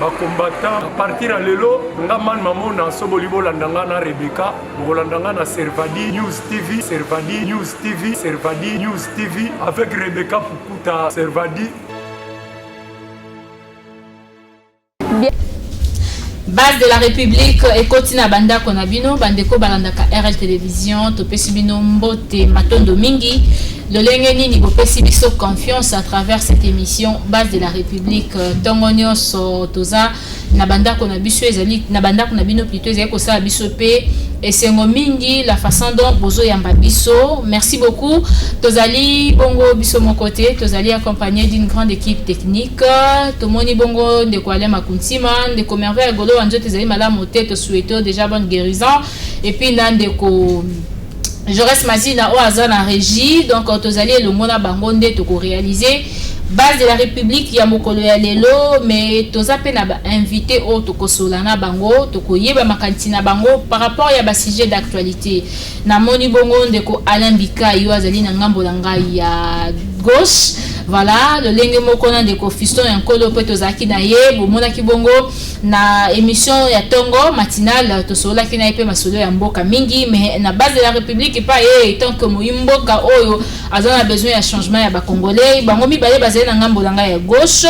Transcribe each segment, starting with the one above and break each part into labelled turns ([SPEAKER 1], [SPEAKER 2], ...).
[SPEAKER 1] combattant à partir à lelo ngaman mamona sobolibo landanga na Rebecca bolandanga na Servadi News TV Servadi News TV Servadi News TV avec Rebecca Pukuta Servadi.
[SPEAKER 2] Base de la République et Kotina Banda Konabino, Bandeko Balandaka RL Télévision, Topesi Bino Mbote Matondo Mingi, le Lengeni Nibopesi Biso confiance à travers cette émission Base de la République, Tongonios Toza, Nabanda Konabiso Ezali, Nabanda Konabino plutôt Ezali Kosa Biso P, et c'est Mingi, la façon dont Bozo Yamba Biso. Merci beaucoup. Tozali Bongo Biso mon côté, Tozali accompagné d'une grande équipe technique, Tomoni Bongo de Kwale Makuntima, de Komerve Golo. Tezali Madame Ote, te souhaitons déjà bonne guérison. Et puis Nandeko je reste Mazina au hasard en régie. Donc Tozali le Mona Bangonde te réaliser. Base de la République ya mokolo ya lelo mais tozape na invité au toko solana bango toko yeba makantina bango par rapport ya ba sujet d'actualité. Na moni bongo ndeko Alain Bika yo azali na ngambo la ngai ya gauche. Voilà, le lenge moko na ndeko Fiston ya nkolo pe tozaki na ye bomona ki bongo na émission ya Tongo matinale tosola ki na pe masolo ya mboka mingi mais na base de la République pas tant que moyimboka oyo azana besoin ya changement ya ba congolais bango mi balé basé na ngambo la ngai ya gauche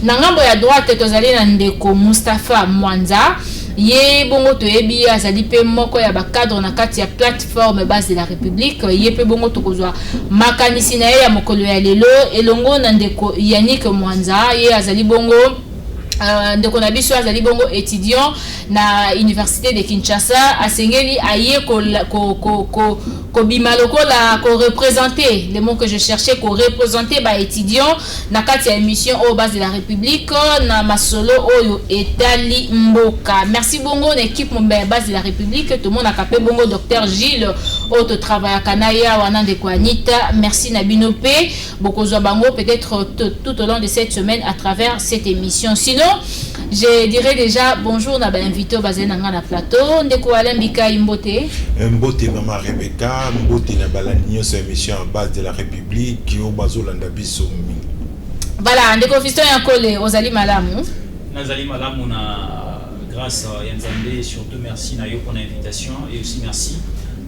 [SPEAKER 2] na ngambo ya droite tozali na ndeko Mustafa Mwanza ye bongo toyebi azali pe moko ya ba cadre na kati ya plateforme base de la République ye pe bongo tokozwa makanisi na ye ya mokolo ya lelo elongo na ndeko Yannick Mwanza ye azali bongo ndeko na biso azali bongo étudiant na université de Kinshasa asengeli aye ko bimaloko la ko représenter le mot que je cherchais ko représenter ba étudiant na kati ya émission au base de la République na masolo oyo etali mboka. Merci bongo na équipe mon base de la République tout le monde a capé bongo docteur Gilles auto travail kanaya wana de Anita. Merci na binope beaucoup zo bango peut-être tout au long de cette semaine à travers cette émission. Sinon je dirais déjà bonjour na ba invité basé na ngana plateau ndeko Alain Bika Mbote
[SPEAKER 3] maman Rebecca Mbote na balanio sur émission en base de la République qui au bazolanda biso.
[SPEAKER 2] Voilà ndeko Fiston ya Kole ozali malamu
[SPEAKER 4] nazali malamu na grâce à Nzambe surtout merci na yo pour l'invitation et aussi merci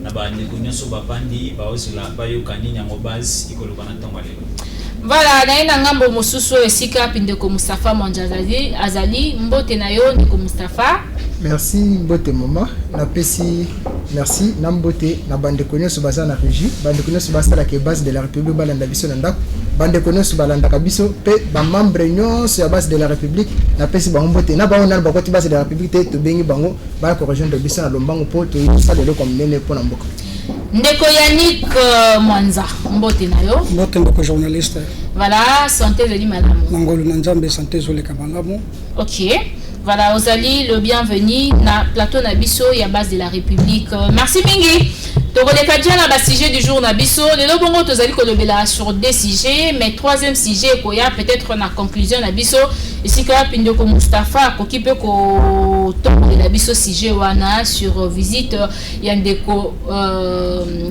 [SPEAKER 4] na ba ndeko nyoso bapandi ba ozela ba yo kanini ya base ikoloba na ntongo lelo.
[SPEAKER 2] Voilà, naina ngambo mususu esika pindeko Mustafa Mwanjazali azali mbote na yo ndeko Mustafa.
[SPEAKER 5] Merci mbote mama na pesi merci na mbote na bande konyo baza na régie bande konyo basa la base de la République balanda biso na ndako bande konyo balanda kabiso pe ba membre nyonso ya base de la République na pesi ba mbote na ba ona ba koti base de la République te to bengi bango ba ko rejoindre biso na lombango po to ça de comme nene po na mboka.
[SPEAKER 2] Ndeko Yannick Mwanza mbote na yo
[SPEAKER 6] mbote ndeko journaliste.
[SPEAKER 2] Voilà, santé zeli malamu
[SPEAKER 6] ngolo na Nzambe santé zole kabalamu.
[SPEAKER 2] OK. Voilà, Ozali le bienvenu na plateau na biso ya base de la République. Merci mingi. Tokoleka dia na ba sujet du jour na biso. Lelo bongo tozali kolobela sur des sujets, mais troisième sujet koya peut-être na conclusion na biso. Ici ka pindeko Mustafa ko kipe ko tombe la biso sujet wana sur visite ya ndeko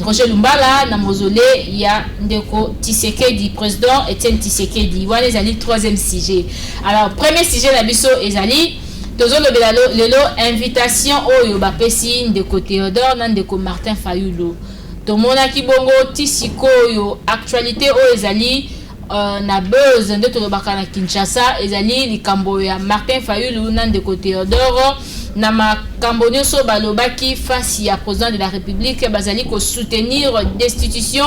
[SPEAKER 2] Roger Lumbala na mausolée ya ndeko Tshisekedi président Etienne Tshisekedi. Wana ezali troisième sujet. Alors premier sujet na biso ezali Tozolo lelo invitation oyo bapesi ndeko Théodore na ndeko Martin Fayulu. Tomona ki bongo tisiko oyo actualité oyo ezali na buzz nde tolobaka na Kinshasa ezali likambo ya Martin Fayulu na ndeko Théodore na makambo nyonso balobaki face ya président de la République bazali ko soutenir destitution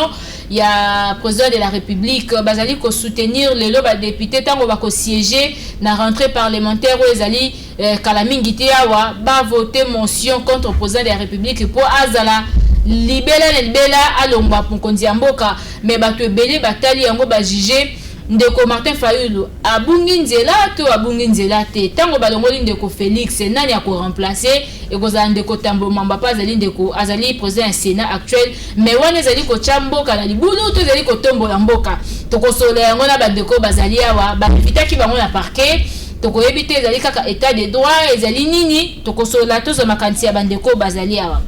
[SPEAKER 2] ya président de la République bazali ko soutenir lelo ba député tango ba ko siéger na rentrée parlementaire o ezali kala mingi te awa ba voter motion contre président de la République pour azala libela alongwa ponkonzi ya mboka mais bato ebele batali yango ba juger ndeko Martin Fayulu abungi nzela te tango balongoli ndeko Félix nani ya ko remplacer et kozala ndeko Tambo Mamba pa azali ndeko azali président ya Sénat actuel mais wana ezali ko chamboka na libulu to ezali ko tombola mboka tokosola yango na bandeko bazali awa ba vitaki bango na parquet tokoyebi te ezali kaka état de droit ezali nini tokosola tozo makanisi ya bandeko bazali awa.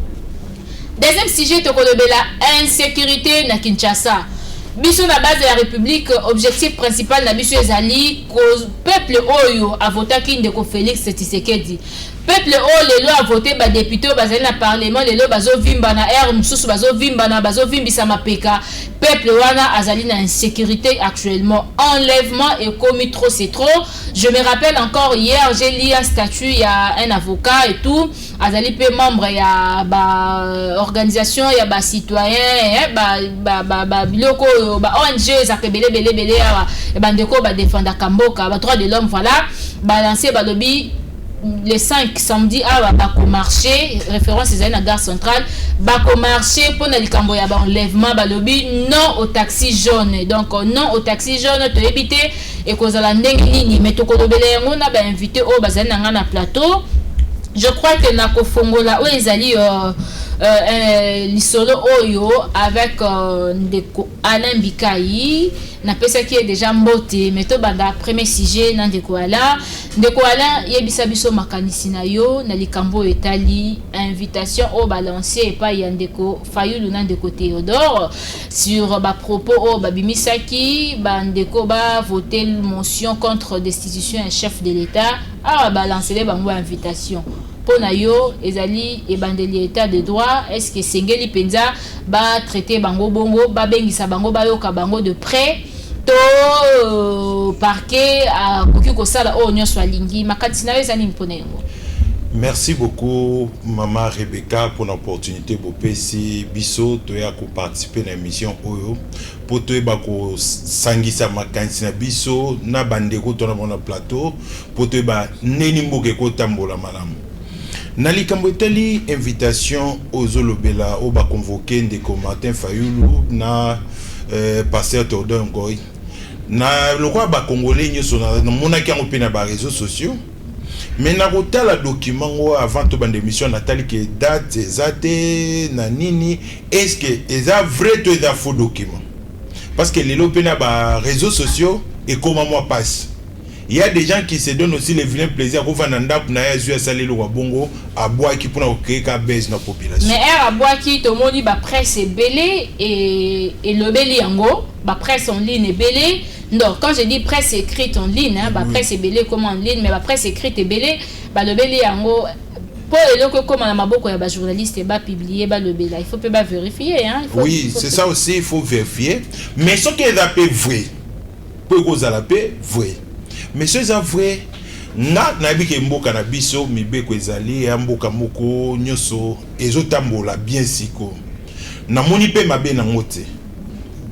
[SPEAKER 2] Deuxième sujet tokolobela insécurité na Kinshasa. biso na base de la République objectif principal na biso ezali cause peuple oyo a voté ki ndeko Félix Tshisekedi peuple oyo lelo a voté ba député bazali na parlement lelo bazo vimba na air mususu bazo vimba na bazo vimbisa mapeka peuple wana azali na insécurité actuellement enlèvement et commis trop c'est trop. Je me rappelle encore hier j'ai lu un statut il y a un avocat et tout azali pe membre ya ba organisation ya ba citoyen ba biloko ba ONG za kebele bele ya ba ndeko ba défendre Kamboka ba droit de l'homme voilà balancer ba lobby les 5 samedi à bako marché référence ezali na gare centrale bako marché pour na likambo ya ba enlèvement ba lobby non au taxi jaune donc non au taxi jaune to éviter et kozala ndenge nini mais to kolobele yango na ba invité o bazali na ngana plateau. Je crois que na kofongola o ezali lisolo oyo avec ndeko Alain Bikai na pesa qui est déjà mbote mais to banda premier sujet na ndeko Alain yebisa biso makanisi na yo na likambo etali invitation au balancer et pas ya ndeko Fayulu na ndeko Théodore sur ba propos au babimisaki ba ndeko ba voter motion contre destitution un chef de l'État a balancer bango invitation pona yo ezali ebandeli état de droit est-ce que sengeli penza ba traiter bango bongo ba bengisa bango ba yoka bango de près to parquet a koki ko sala o nyonso alingi makati na ezali mpona yango.
[SPEAKER 3] Merci beaucoup Maman Rebecca pour l'opportunité pour pesi biso to ya ko participer na émission oyo pour to ba ko sangisa makanisi na biso na bandeko to na plateau pour to ba neni mboke ko tambola malamu. Nalikambo etali invitation aux Olobela au ba convoquer ndeko Martin Fayulu na pasteur Théodore Ngoy na lokwa ba congolais nyoso na mona ki ngo pe na ba réseaux sociaux mais na kotala document ngo avant to bande émission natali que date ezate na nini est-ce que eza vrai to eza faux document parce que les pe na ba réseaux sociaux et comment moi passe. Il y a des gens qui se donnent aussi le vilain plaisir pour faire nanda pour na yazu salé le bongo à bois qui pour créer ka baisse na population. Mais
[SPEAKER 2] à bois qui to moni ba presse belé et le belé yango ba presse en ligne belé. Donc quand je dis presse écrite en ligne hein, ba presse belé comme en ligne mais ba presse écrite belé ba le belé yango pour le comme na maboko ya ba journaliste ba publier ba le belé il faut pas vérifier hein.
[SPEAKER 3] Oui, c'est ça aussi il faut vérifier mais ce qui est appelé vrai pour cause à la paix vrai. Mais c'est vrai na bike mboka na biso mibeko ezali ya mboka moko nyoso ezotambola bien siko na moni pe mabe na ngote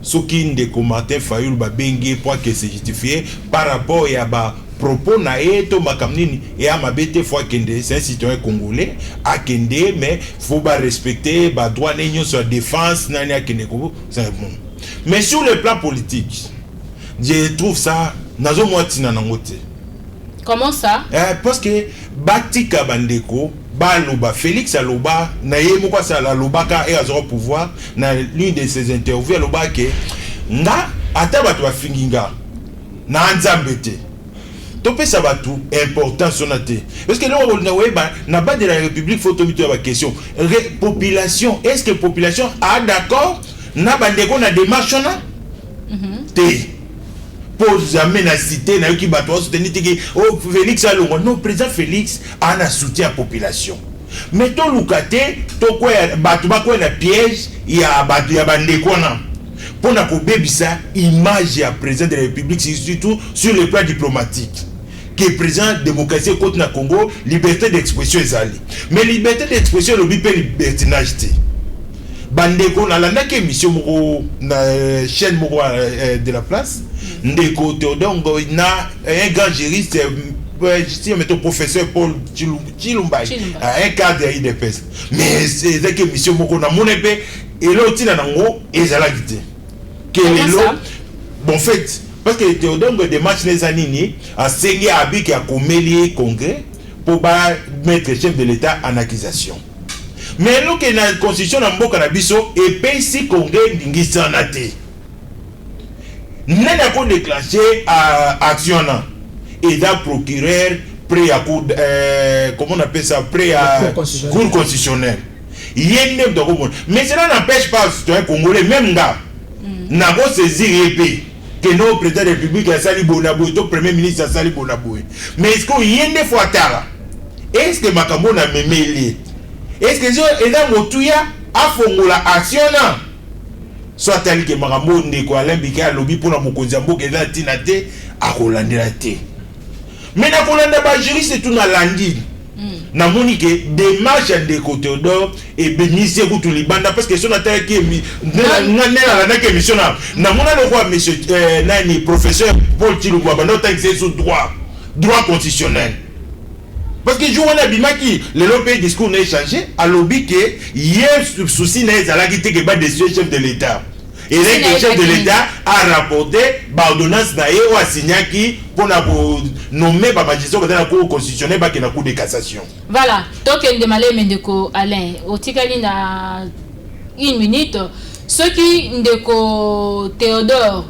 [SPEAKER 3] soki ndeko Martin Fayulu ba bengi pour que c'est justifié par rapport ya ba propos na eto makamnini et à mabete fois kende c'est un citoyen congolais a kende mais faut ba respecter ba droit nyo sur défense nani a kende ko c'est bon. Mais sur le plan politique je trouve ça nazo mwatina nangote.
[SPEAKER 2] Comment ça?
[SPEAKER 3] Parce que batika bandeko baloba Félix aloba na yemo kwa sala lobaka et azoro pouvoir na l'une de ses interviews aloba ke nga ata batu bafinginga na nzambete topesa batu importance sonate parce que là on na bas de la République faut tomber sur la question population est-ce que population a d'accord na bandeko na démarche na té pour jamais na cité na yoki bato soutenir que oh Félix alongo non président Félix a na soutien à population mais to lukate to quoi bato ba quoi na piège ya bato ya bandeko na pour na ko bebisa image ya président de la République surtout sur le plan diplomatique qui est président démocratie côté na Congo liberté d'expression ezali mais liberté d'expression le bipé libertinage té bandeko na landa ke émission moko na chaîne moko de la place ndeko Théodore Ngoy na un grand juriste mais professeur Paul Chilumbai un cadre IDPS mais c'est que émission moko na monepe et l'autre na nango ezala gité que lelo bon fait parce que Théodore Ngoy de match les anini a sengi abiki a komeli congrès pour mettre le chef de l'État en accusation. Mais nous que la constitution na mboka na biso et pays congrès ngisa na te n'a pas déclenché action là et d'un procureur prêt à cour comment on appelle ça prêt à cour constitutionnelle il y a une mais cela n'empêche pas un Congolais même gars n'a pas saisi épée que nos président de la République a sali bonaboué, ton premier ministre a sali bonaboué. Mais est-ce qu'il y a des fois tard? Est-ce que Makambo n'a même mêlé? Est-ce que je là motouya a fongola action là? Soit tel que Makambo ne quoi l'embika lobby pour la mokonzambo que là tinate a Rolandela té. Mais na Rolanda ba jury c'est tout na landi. Na moni que démarche de Théodore et bénissez vous tout libanda parce que son attaque qui na que mission na mona le roi monsieur nani professeur Paul Chilugwa ba nota exercer droit constitutionnel. Parce que je vois que le lobby discours n'a changé, à lobby que hier souci n'est à la guité que bat des chefs de l'État. Et le chef de l'État a rapporté l'ordonnance naïe ou a signé qui pour nommer le magistrat dans la cour constitutionnelle dans la cour de cassation.
[SPEAKER 2] Voilà, donc il demande Mendeko Alain, au Tikali na 1 minute, ce qui Ndeko Théodore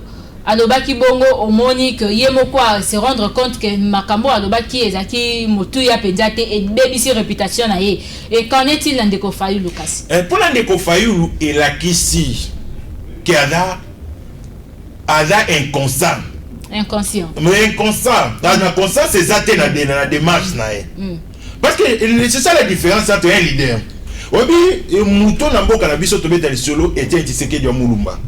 [SPEAKER 2] alobaki bongo omoni que yemoko se rendre compte que makambo alobaki ezaki motu ya penzate et bebisi réputation na ye. Et qu'en est-il dans Ndeko Fayulu Lucas?
[SPEAKER 3] Pour Ndeko Fayulu et la kisi qui a inconscient.
[SPEAKER 2] Inconscient.
[SPEAKER 3] Mais inconscient. Inconscient c'est ça dans la démarche na ye. Parce que c'est ça la différence entre un leader. Obi mouton na mboka na biso tobeta lisolo était Tshisekedi ya Mulumba.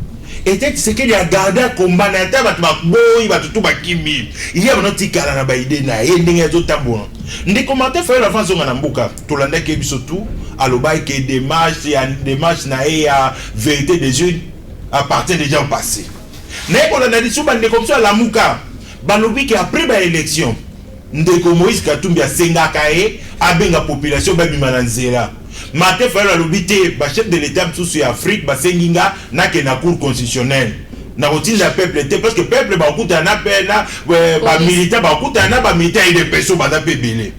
[SPEAKER 3] Et c'est qu'il y a gardé un combat dans ta boy va tout bakimi il y a un petit kala na baide na endinga zo tambo ndi commenter faire la France na mboka to landa ke biso tout aloba ke démarche na ya vérité des yeux à partir des gens passés mais ko landa diso bande comme ça la muka balobi ke après ba élection ndeko Moïse Katumbi asenga kae abenga population babima na nzela. Maté faire la lobité, chef de l'État sous Afrique, Senginga, n'a que la cour constitutionnelle. N'a routine la peuple était parce que peuple ba kuta na pena, ba militaire ba kuta na ba militaire et des personnes ba pebele.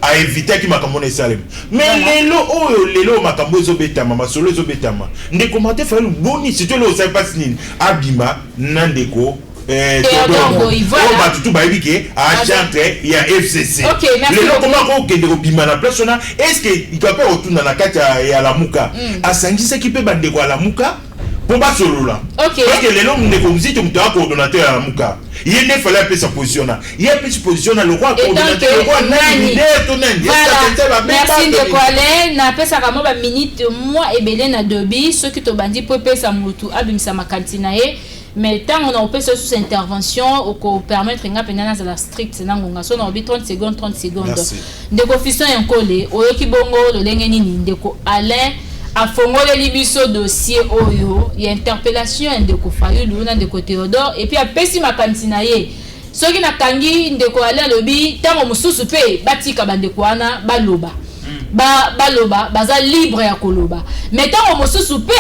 [SPEAKER 3] A éviter qui makambo ne salem. Mais lelo makambo ezobetama, masolo ezobetama. Ndé commenter faire le boni, si tu le sais pas nini. Abima nandeko
[SPEAKER 2] Théodore,
[SPEAKER 3] voilà. Tout baïbique à chanter il y a FCC.
[SPEAKER 2] OK, merci.
[SPEAKER 3] Le comment que de bima na place na est-ce que il peut retourner dans la carte à la muka à sangi ce qui peut bande quoi la muka pour pas solo là.
[SPEAKER 2] OK.
[SPEAKER 3] Parce que les noms ne comme si tu me coordonnateur à la muka. Il ne fallait pas sa position là. Il y a plus position là le roi coordonnateur le roi nani ton nani.
[SPEAKER 2] Merci de Kwale na pesa kama ba minute moi ebele na dobi ceux qui to bandi pour pesa mutu abimisa makantina ye. Mais tant on a opé sur cette intervention, on peut permettre une appénance à la stricte, on a 30 secondes. Ndeko Fiston Yankole, Oyoki Bongo, le Lengeni, Ndeko Alain, a fongolé libiso dossier Oyo, il y a interpellation, Ndeko Fayulu, Ndeko Théodore, et puis à Pessi Makantinaye. Ceux qui n'a kangi, Ndeko Alain Lobi, tant on moussou paye, Batika Bandekwana, Baloba. Baloba baza libre ya koloba mais tant on se souper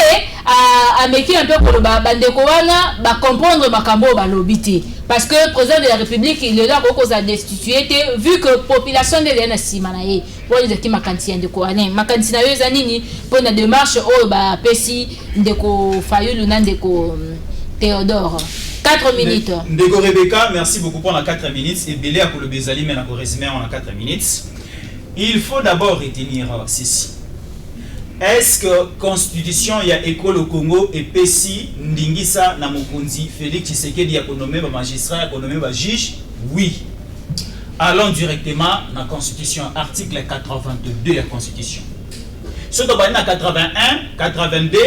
[SPEAKER 2] à meki un peu koloba bandeko wana ba comprendre makambo balobité parce que le président de la République il est là pour cause à destituer vu que population de l'ena simanaye pour les qui makanti ndeko wana makanti na yo zanini pour na démarche o ba pesi ndeko Fayulu na ndeko Théodore 4 minutes.
[SPEAKER 4] Ndeko Rebecca, merci beaucoup pour la 4 minutes et belé à le bezali mais na ko résumé en 4 minutes. Il faut d'abord retenir ceci. Est-ce que constitution ya école au Congo et PESI ndingisa na mokonzi Félix Tshisekedi ya nommé ba magistrat ya nommé ba juge? Oui. Allons directement dans la constitution article 82 de la constitution. Surtout dans 81, 82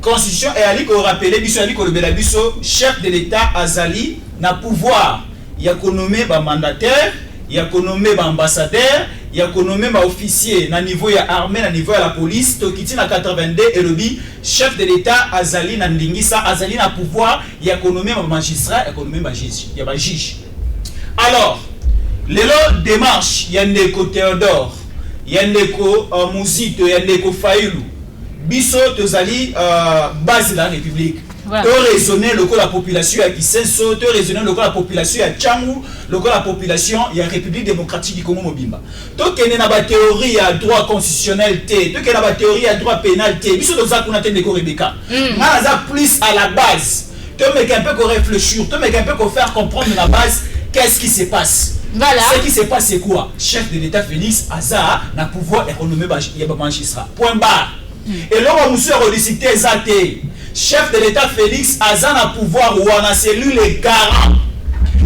[SPEAKER 4] constitution et ali ko rappeler biso ali ko lebela biso chef de l'État azali na pouvoir ya nommé ba mandataire, ya nommé ba ambassadeur, il y a nommé ma officier na niveau ya armée na niveau ya la police tokiti na 82 et le chef de l'État azali na ndingisa azali na pouvoir il y a nommé ma magistrat et nommé ma juge il y a ba juge. Alors lelo démarche il y a ndeko Théodore il y a ndeko Muzito il y a ndeko Fayulu biso tozali base de la République. Voilà. Raisonner le la population à Kisenso, raisonner le la population à Tchangou, la population il y a République démocratique du Congo Mobimba. Donc il y a une théorie à droit constitutionnel T, donc il y a une théorie à droit pénal T. Biso donc ça qu'on attend de Rebecca. Maza plus à la base. Tu mec un peu qu'on réfléchir, tu mec un peu qu'on faire comprendre la base qu'est-ce qui se passe. Voilà. Ce qui se passe c'est quoi? Chef de l'État Félix Aza n'a pouvoir et renommé il y a pas magistrat. Point barre. Et là monsieur rediscuté zate chef de l'État Félix Azana pouvoir ou en cellule les garants.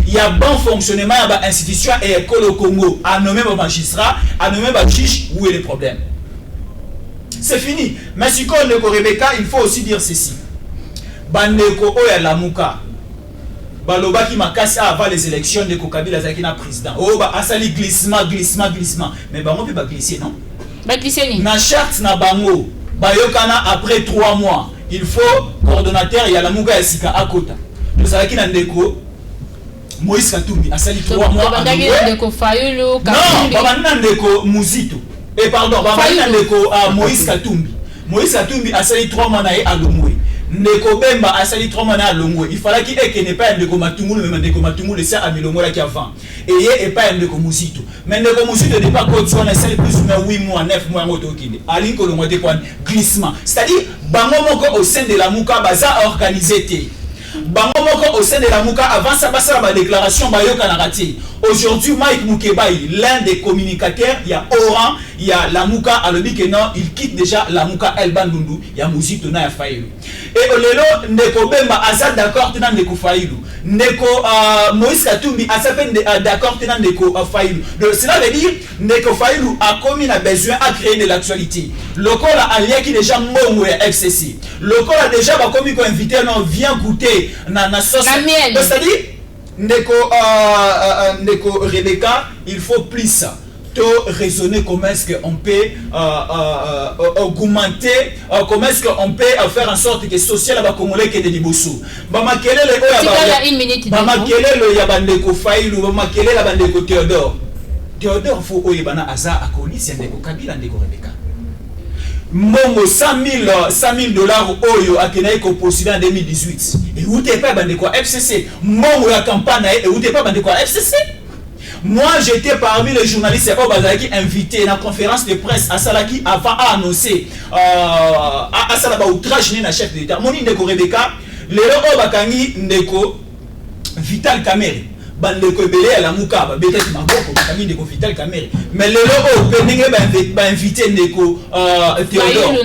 [SPEAKER 4] Il y a bon fonctionnement de l'institution et école au Congo, à nommer un magistrat, à nommer un juge, où est le problème? C'est fini. Mais si on est Rebecca, il faut aussi dire ceci. Bandeko Oya Lamuka, Baloba qui m'a cassé avant les élections de Kabila Zakina président. Oh, bah, asali glissement. Mais bah, on peut pas glisser, non?
[SPEAKER 2] Bah, glisser, ni.
[SPEAKER 4] Na charte na bango, Bayokana après 3 mois, il faut coordonnateur, il y a Lamuka et Sika Akota. Nous savons qu'il y a Ndeko. Moïse Katumbi a sali 3 mois à
[SPEAKER 2] Ndeko Fayulu
[SPEAKER 4] non, Babana Ndeko Muzito. Et pardon, Babana Ndeko Moïse Katumbi. Moïse Katumbi a sali 3 mois à Lomoué. Ndeko Bemba a sali 3 mois à Lomoué. Il fallait qu'il n'ait pas Ndeko Matumulu, mais Ndeko Matumulu c'est à Milongo là qui avant. Et il n'est pas Ndeko Muzito. Mais Ndeko Muzito n'est pas coach, on a sali plus ou 8 mois, 9 mois en Otokine. Aline Kolomwa de point glissement. C'est-à-dire, Bango Moko au sein de la Mouka Baza organisé. Bango Moko au sein de la Mouka avant ça passe la déclaration Bayoka Narati. Aujourd'hui Mike Moukebaï, l'un des communicateurs, il y a Oran, il y a la Mouka à l'objet que non, il quitte déjà la Mouka El Bandundu, il y a Mouzito na Faïlou. Et au lelo Ndeko Bemba Azad d'accord tenant Ndeko Faïlou. Ndeko Moïse Katumbi Azad d'accord tenant Ndeko Faïlou. Donc cela veut dire Ndeko Faïlou a commis a besoin à créer de l'actualité. Le corps a lien qui déjà moué FCC. Le corps a déjà commis qu'on invité non vient goûter na sauce. C'est-à-dire Ndeko Rebecca, il faut plus ça. Raisonner comment est-ce qu'on peut augmenter, comment est-ce qu'on peut faire en sorte que social va congolais que de liboso. Bama kele le Bama kele le yabandeko Faïlou, bama kele la bandeko Théodore. Théodore faut oyebana aza akoli c'est ndeko Kabila ndeko Rebecca. Mongo 100 000 oyo akenaye ko postuler en 2018. Et où t'es pas bandeko FCC. Mongo la campagne et où t'es pas bandeko FCC. Moi, j'étais parmi les journalistes qui invités à la conférence de presse à Salaki avant à annoncer à Salaba outrage na chef de l'État. Moni ndeko Rebecca, le Obakangi ndeko Vital Kamerhe. Bandeko ebele à la Mouka, peut-être maboko bakangi ndeko Vital Kamerhe. Mais le opening ba invité ndeko Théodore.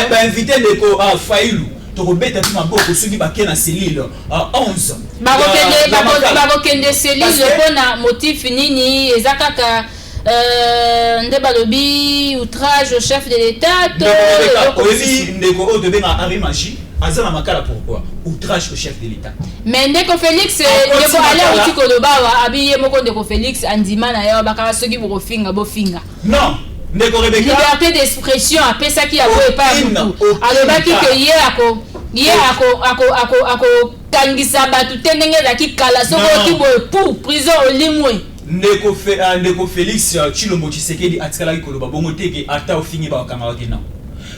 [SPEAKER 4] Ba invité ndeko Faïlou. Torobeta tu maboko soki baké na cellule 11
[SPEAKER 2] bakokende cellule pona motif nini ezakaka nde balobi outrage au chef de l'État
[SPEAKER 4] oyebi ndeko oyo tobenga Henri Magie aza na makala pourquoi outrage au chef de l'État.
[SPEAKER 2] Mais ndeko Félix ndeko ala uti kolobawa abiye moko ndeko Félix andima na yo bakaka soki bofinga bofinga
[SPEAKER 4] non.
[SPEAKER 2] Liberté d'expression après ça qui a pas beaucoup alobaki que hier ako tangisa batu tenenge za kikala soko kibo pour prison olimwe
[SPEAKER 4] ndeko Félix Tshilombo Tshisekedi atikala koloba bongo teke ata ofingi ba kanga wakena.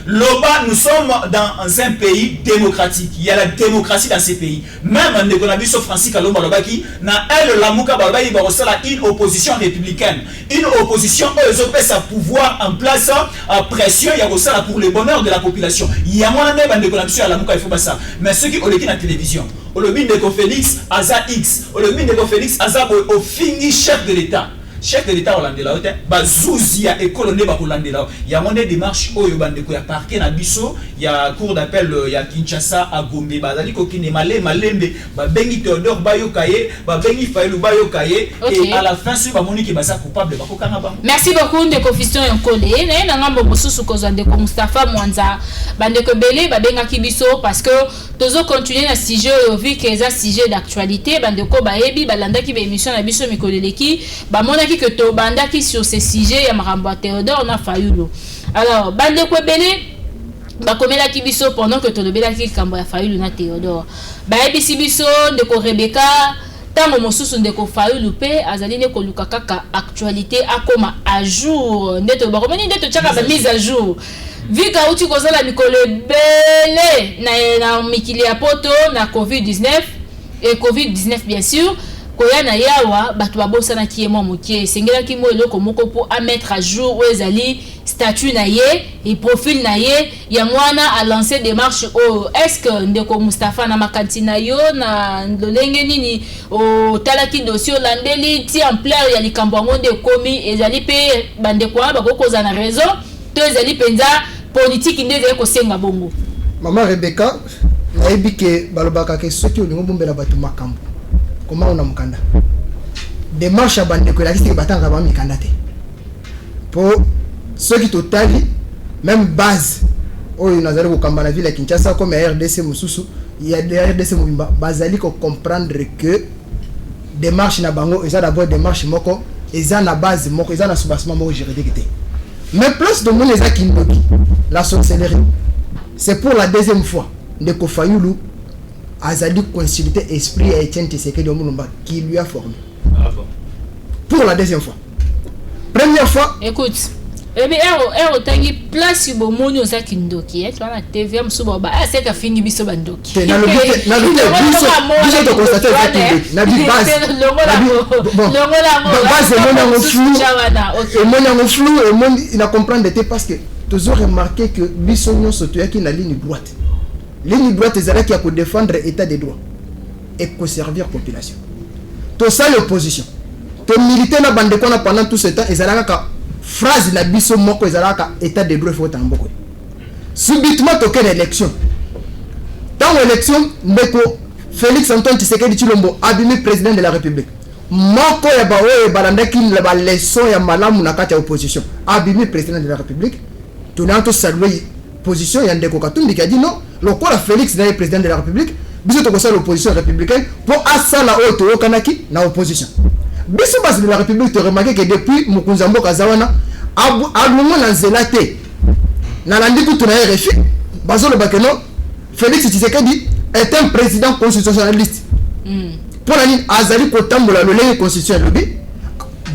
[SPEAKER 4] Loba, nous sommes dans un pays démocratique. Il y a la démocratie dans ces pays. Même en Nekonabiso Francis Kalomba Lobaki, na elle la Mouka Balbaï Barosala une opposition républicaine. Une opposition aux autres sa pouvoir en place à pression, il y a Rosala pour le bonheur de la population. Il y a moins de Nekonabiso à la Mouka, il faut pas ça. Mais ceux qui ont l'équipe la télévision, le Ndeko Félix Aza X, le Ndeko Félix Aza au fini chef de l'État. Chef de l'État hollandais là, Bazouzia et colonné hollandais là. Il y a des démarches au Yobandeko, il y a parquet na biso, il y a cour d'appel, il y a Kinshasa à Gombe, Bazali Kokine Malembe, Bengi Théodore Bayokaye, Bengi Faïlou Bayokaye, et à la fin, c'est Monique Baza coupable.
[SPEAKER 2] Merci beaucoup de Fiston Nkole. Nanga Bosusu Kozandeko Mustafa Mwanza, Bandeko Bele, Babenga Kibiso, parce que toujours continuer na sujet vu que c'est un sujet d'actualité, Bandeko Baebi, Balanda qui émission na biso Mikoleleki, Bamonaki que to bandaki sur ces sujets ya marambo Théodore na Fayulu. Alors bandeko belé bakomela kibiso pendant que to lobela ki kambo ya Fayulu na Théodore. Baebisi biso ndeko Rebecca tango mosusu ndeko Fayulu pe azali ne koluka kaka actualité akoma à jour ndeto bakomeni ndeto chaka ba mise à jour. Vika uti kozala mikolo belé na mikili ya poto na COVID-19 et COVID-19 bien sûr. Koya na yawa batu babosa na kiemo mokie sengela kimo eloko moko po a mettre à jour ezali statut na ye et profil na ye ya mwana a lancé démarche o est-ce que ndeko Mustafa na makantina yo na ndolenge nini o talaki dossier landeli ti en plein ya likambo ngonde komi ezali pe bande kwa bakoko za na raison to ezali penza politique ndeze ko senga bongo.
[SPEAKER 5] Maman Rebecca nayebi ke balobaka ke soki olingo bombela bato makambo comment on a mukanda démarche à bande ko la kisi batanga ba mikanda te pour ceux qui totali même base oyo nazali ko kamba na ville ya Kinshasa comme RDC mususu il y a des RDC mobimba bazali ko comprendre que démarche na bango eza d'abord démarche moko eza na base moko eza na soubassement moko juridique te mais plus de monde eza kindoki la sorcellerie c'est pour la deuxième fois Ndeko Fayulu azali consulter esprit et Etienne Tshisekedi Omulumba qui lui a formé.
[SPEAKER 4] Ah bon.
[SPEAKER 5] Pour la deuxième fois. Première fois.
[SPEAKER 2] Écoute, ero tangi place bo moni oza kindoki tu na TV msuba ba c'est ka fini biso bandoki.
[SPEAKER 5] Na le biso de constater que na bi base. Et mon flou et mon il a comprendre parce que toujours remarqué que biso nyo soto yaki na ligne droite. Ligne droite est qui a pour défendre l'état des droits et pour servir la population. Tout ça l'opposition. Que militaire na bande qu'on a pendant tout ce temps, ils allaient phrase la biso moko ils allaient état des droits faut tamboko. Subitement toqué l'élection. Dans l'élection, Ndeko Félix Antoine Tshisekedi Tshilombo abimi président de la République. Moko ya ba oyo balanda ki la leçon ya malamu na kati ya opposition. Abimi président de la République. Tout n'a tout salué position ya Ndeko Katumbi qui a dit non. Le quoi Félix n'est président de la République, biso to kosa l'opposition républicaine pour asala auto kanaki na opposition. Biso base de la République te remarqué que depuis Mukunza Mboka Zawana ablongo na zelate na landi kutu na RFI bazo le bakeno Félix Tshisekedi est un président constitutionnaliste. Pour la ligne azali ko tambola le lenge constitutionnel bi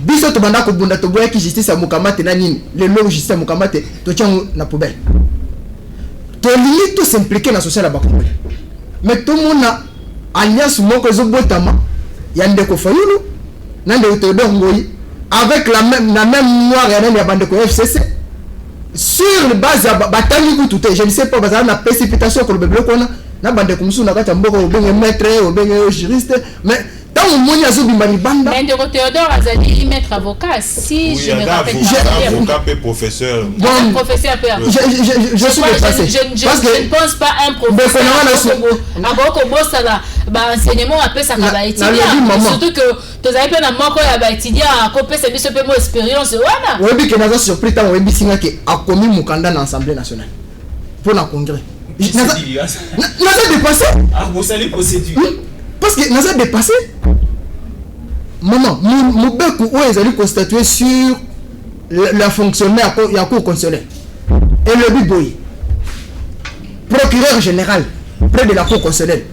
[SPEAKER 5] biso to banda ko bunda to boya ki justice ya mukamate na nini le lo justice ya mukamate to tiango na poubelle. Tout s'impliquer dans la société là-bas. Mais tout le monde a alliance moko zobotama ya Ndeko Fayulu na Ndeko Théodore Ngoyi avec la même noire ya bande ko FCC sur le base ya batali ku tout je ne sais pas bazana na précipitation ko le bébé ko na bande ko musu na kata mboko obenge maître obenge juriste mais tant moni azobimba libanda
[SPEAKER 2] mais Ndeko Théodore azali maître avocat si je me rappelle
[SPEAKER 3] avocat et professeur
[SPEAKER 2] professeur
[SPEAKER 5] je suis dépassé
[SPEAKER 2] parce que je ne pense pas un professeur aboko bosala ba enseignement après ça va étudier surtout que tu avais pas na moko ya ba étudier à copesa biso pe mo expérience wana
[SPEAKER 5] webi ke naza surpris tant webi singa ke akomi mukanda na Assemblée nationale pour la congrès naza dépassé
[SPEAKER 4] vous allez procédure
[SPEAKER 5] parce que naza dépassé maman Moubekou où ils allaient constatuer sur la fonctionnaire ya cour constitutionnelle et le Biboy procureur général près de la cour constitutionnelle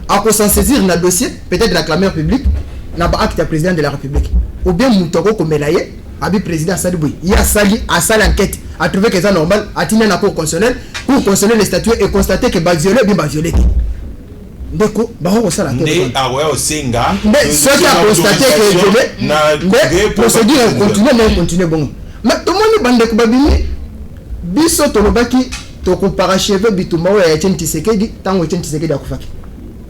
[SPEAKER 5] a s'en saisir na dossier peut-être de la clameur publique na ba acte président de la République ou bien Moutoko Komelaye abi président Saliboui il a sali enquête a trouvé que c'est normal a tenu la cour constitutionnelle les statuts et constaté que ba violé bien ba violé Ndeko baho sala te
[SPEAKER 3] ne awe osenga
[SPEAKER 5] mais ce qui a constaté que mais procédure continue bon mais tout le monde bande ko babini biso to lobaki to ko parachever bituma ya Etienne Tshisekedi tango Etienne Tshisekedi akufaki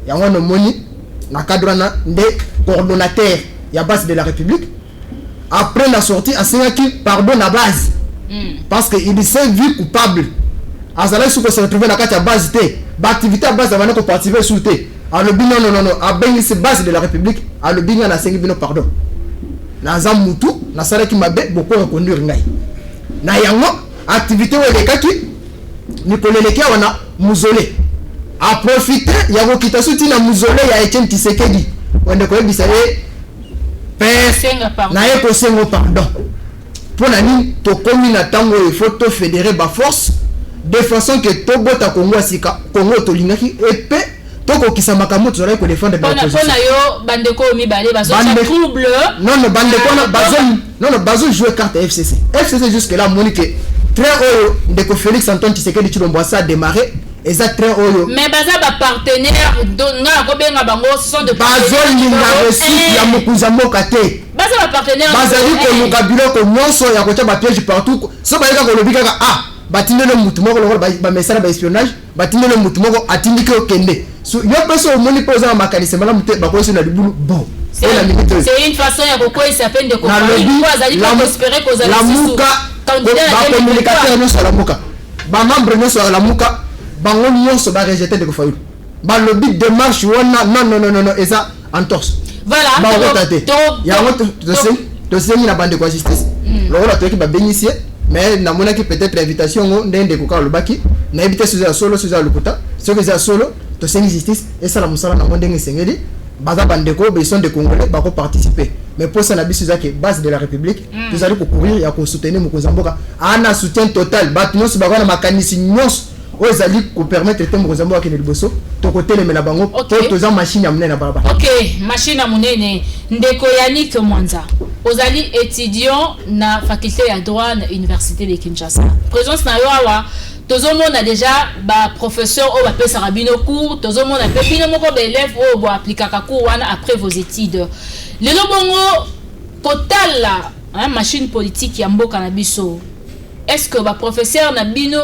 [SPEAKER 5] yango no moni na cadre na nde coordonnateur ya base de la République après la sortie a qui pardon à base parce que il s'est vu coupable azala sous se retrouver na kati ya base te ba activité à base avant ko participer sous te a le bin non a ben c'est base de la République a le bin na sengi bino pardon na zamutu na sala ki mabe boko reconduire ngai na yango activité wa lekaki ni kolelekea wana muzole a profiter ya ko kita suti na muzole ya Etienne Tshisekedi wende ko ebisa ye père na ye ko sengo pardon pour la ligne to komi na tango il faut to fédérer ba force de façon que Tobota Congo Sika Congo Tolingaki et pe toko kisama moto zora ko défendre la position.
[SPEAKER 2] Pona yo bandeko mibale bazo trouble.
[SPEAKER 5] Non bandeko na bazo jouer carte FCC. FCC jusque là monique très haut ndeko Félix Antoine Tshisekedi Tshilombo ça démarrer et ça très haut.
[SPEAKER 2] Mais baza ba partenaire donna ko benga bango sont de
[SPEAKER 5] bazo linga reçu ya Mukunza Mboka te.
[SPEAKER 2] Baza ba partenaire
[SPEAKER 5] bazali ko mukabilo ko nyonso ya ko tia ba piège partout so ba yaka ko lobika ah batindele mutu moko lokolo ba mesala ba espionnage batindele mutu moko atindike okende so yo peso omoni poza makanise mala mutu ba ko na libulu bon
[SPEAKER 2] c'est une façon ya ko s'appelle de comprendre quoi azali ko espérer ko za
[SPEAKER 5] la muka ba communicateur no sala muka ba membre nyonso ya Lamuka bango nyonso ba rejeter Ndeko Fayulu ba lobby démarche wana non eza entorse
[SPEAKER 2] voilà
[SPEAKER 5] tosengi na bande kwa justice lokola toyeki babengisie mais namonaki peut-être invitation ngo ndende koka lobaki na ebite suza solo suza lukuta soki za solo tosengi justice esala musala na ndenge sengeli baza bandeko besoin de congolais bako participer mais pour ça na biso zaki base de la république nous allons courir ya ko soutenir mokonzi mboka ana soutien total batu nyonso bakona makanisi nyonso ozali ko permettre te mokonzi mboka kene liboso to côté le mela bango to toza machine ya munene na barabara.
[SPEAKER 2] OK, machine ya munene. Ndeko Yannick Mwanza ozali étudiant na faculté ya droit na université de Kinshasa. Présence na yo awa tozomona déjà ba professeur o ba pesa rabino cours tozomona pe bino moko ba élève o bo appliquer cours wana après vos études. Lelo bongo kotala machine politique ya mboka na biso. Est-ce que ba professeur na bino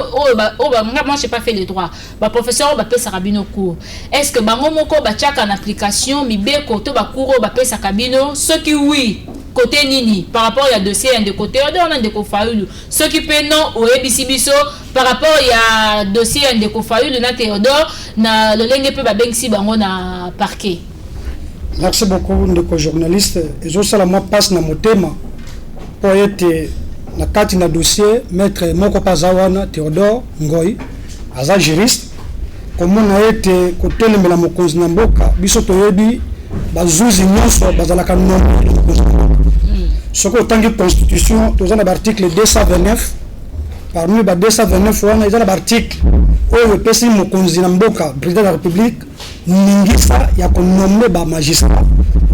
[SPEAKER 2] moi j'ai pas fait le droit ba professeur ba pesa rabino cours est-ce que bango moko ba tchaka en application mibeko to ba cours ba pesa kabino ce qui oui côté nini par rapport à dossier de côté on a Ndeko Fayulu ce qui peut non au ebisi biso par rapport à dossier Ndeko Fayulu na Théodore na lolenge pe ba bengsi bango na parquet.
[SPEAKER 6] Merci beaucoup Ndeko journaliste et je sala moi passe na motema pour être na kati na dossier maître moko pazawana Théodore Ngoy aza juriste comme on a été côté le mela mokonzi na mboka biso toyebi bazuzi nyonso bazalaka nombre ce que tant que constitution dans l'article 229 parmi les 229 wana ils ont l'article où le pesi mokonzi na mboka président de la république ningisa ya ko nommer ba magistrat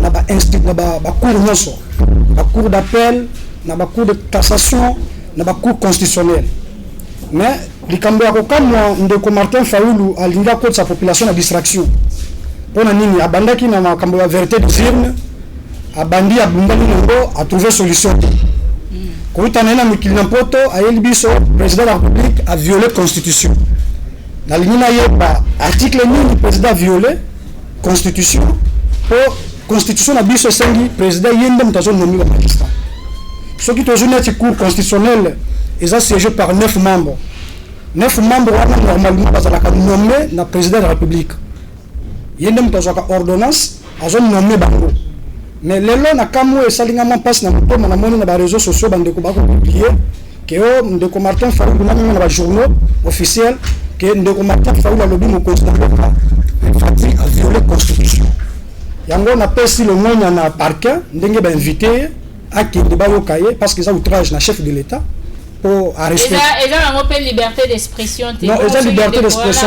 [SPEAKER 6] na ba institut na ba cour nyonso ba cour d'appel na ba cour de cassation na ba cour constitutionnelle mais likambo ya kokamwa Ndeko Martin Fayulu alinga ko sa population na distraction pona nini abandaki na makambo ya vérité des urnes abandi abundani ngo a trouvé solution ko itanena mikili na poto ayeli biso président de la république a violé constitution na lingina yeba article nini président violé constitution pour constitution na biso sengi président yende mutazo nomi wa magistrat ce qui toujours net cour constitutionnel est siégé par 9 membres. 9 membres normalement bazalaka nommé na président de la république yende mutazo ka ordonnance azo nommé bango mais lelo na kamwe esalingama passe na moto na moni na ba réseaux sociaux bande ko ba ko publier que Ndeko Martin Fayulu na ba journaux officiels que Ndeko Martin Fayulu lobi mo constitution a violé constitution yango na pesi le ngonya na parquet ndenge ba invité à qui débat au cahier parce que ça outrage na chef de l'état pour arrêter
[SPEAKER 2] et là on peut liberté d'expression
[SPEAKER 6] non et liberté d'expression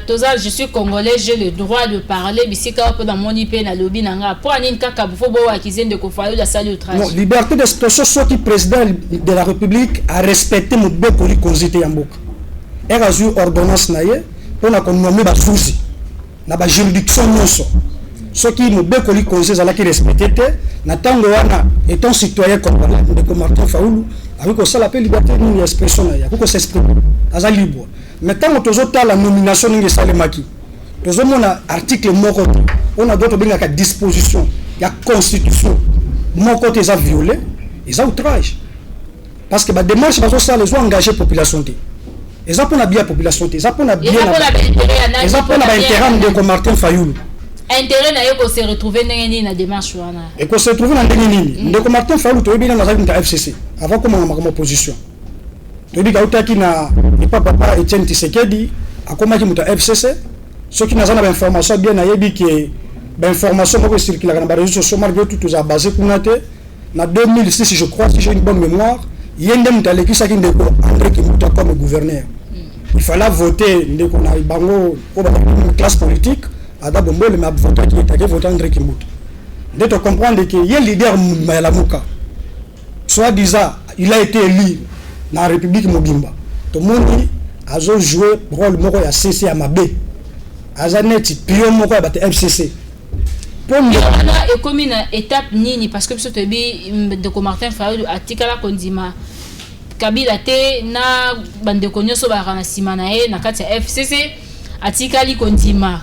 [SPEAKER 2] toza je suis congolais j'ai le droit de parler bisika po dans mon IP na lobby nanga pour anin kaka bufo bo akize Ndeko Fayulu la salle outrage
[SPEAKER 6] non liberté d'expression soit qui président de la république a respecté mon beko li konzité ya mboka et a eu ordonnance na ye pour na nommer ba souci na ba juridiction nyonso ce qui mo beko li konzité za la qui respecté na tango wana étant citoyen congolais Ndeko Martin Fayulu avec ça la liberté d'expression na ya ko s'exprimer aza libre. Maintenant, on la nomination de Salemaki. Nous avons un article moko. On a d'autres bien disposition. Il y a constitution. Mon côté ils ont violé, ils ont outrage. Parce que la démarche ça les ont engagé population. Ils ont pour la bien population. Ils ont pour la bien. Ils ont pour l'intérêt de Martin Fayulu.
[SPEAKER 2] Intérêt na yo ko se retrouver ndenge na démarche wana.
[SPEAKER 6] Et ko se retrouver na ndenge nini. Ndeko Martin Fayulu to bien na za FCC. Avant comment on opposition. Tobi kautaki na papa Etienne Tshisekedi akomaki muta FCC ceux qui n'ont pas d'information bien na yebi que l'information moko circule na ba réseaux sociaux malgré tout tous a basé kunate na 2006 je crois si j'ai une bonne mémoire yende muta lekisa ki Ndeko André Kimuta comme gouverneur il fallait voter Ndeko na bango au classe politique ada bombo le m'a voté qui était voter André Kimuta de te comprendre que il leader Malamuka soit disant il a été élu dans la République Mobimba. Tout le monde a joué rôle moko ya CC à Mabé. Azaneti pion moko ya FCC.
[SPEAKER 2] Pour nous et comme une étape nini parce que ce tebi Ndeko Martin Fayulu atikala kondima Kabila te na bande konyoso ba kana simana e na kati ya FCC atikali kondima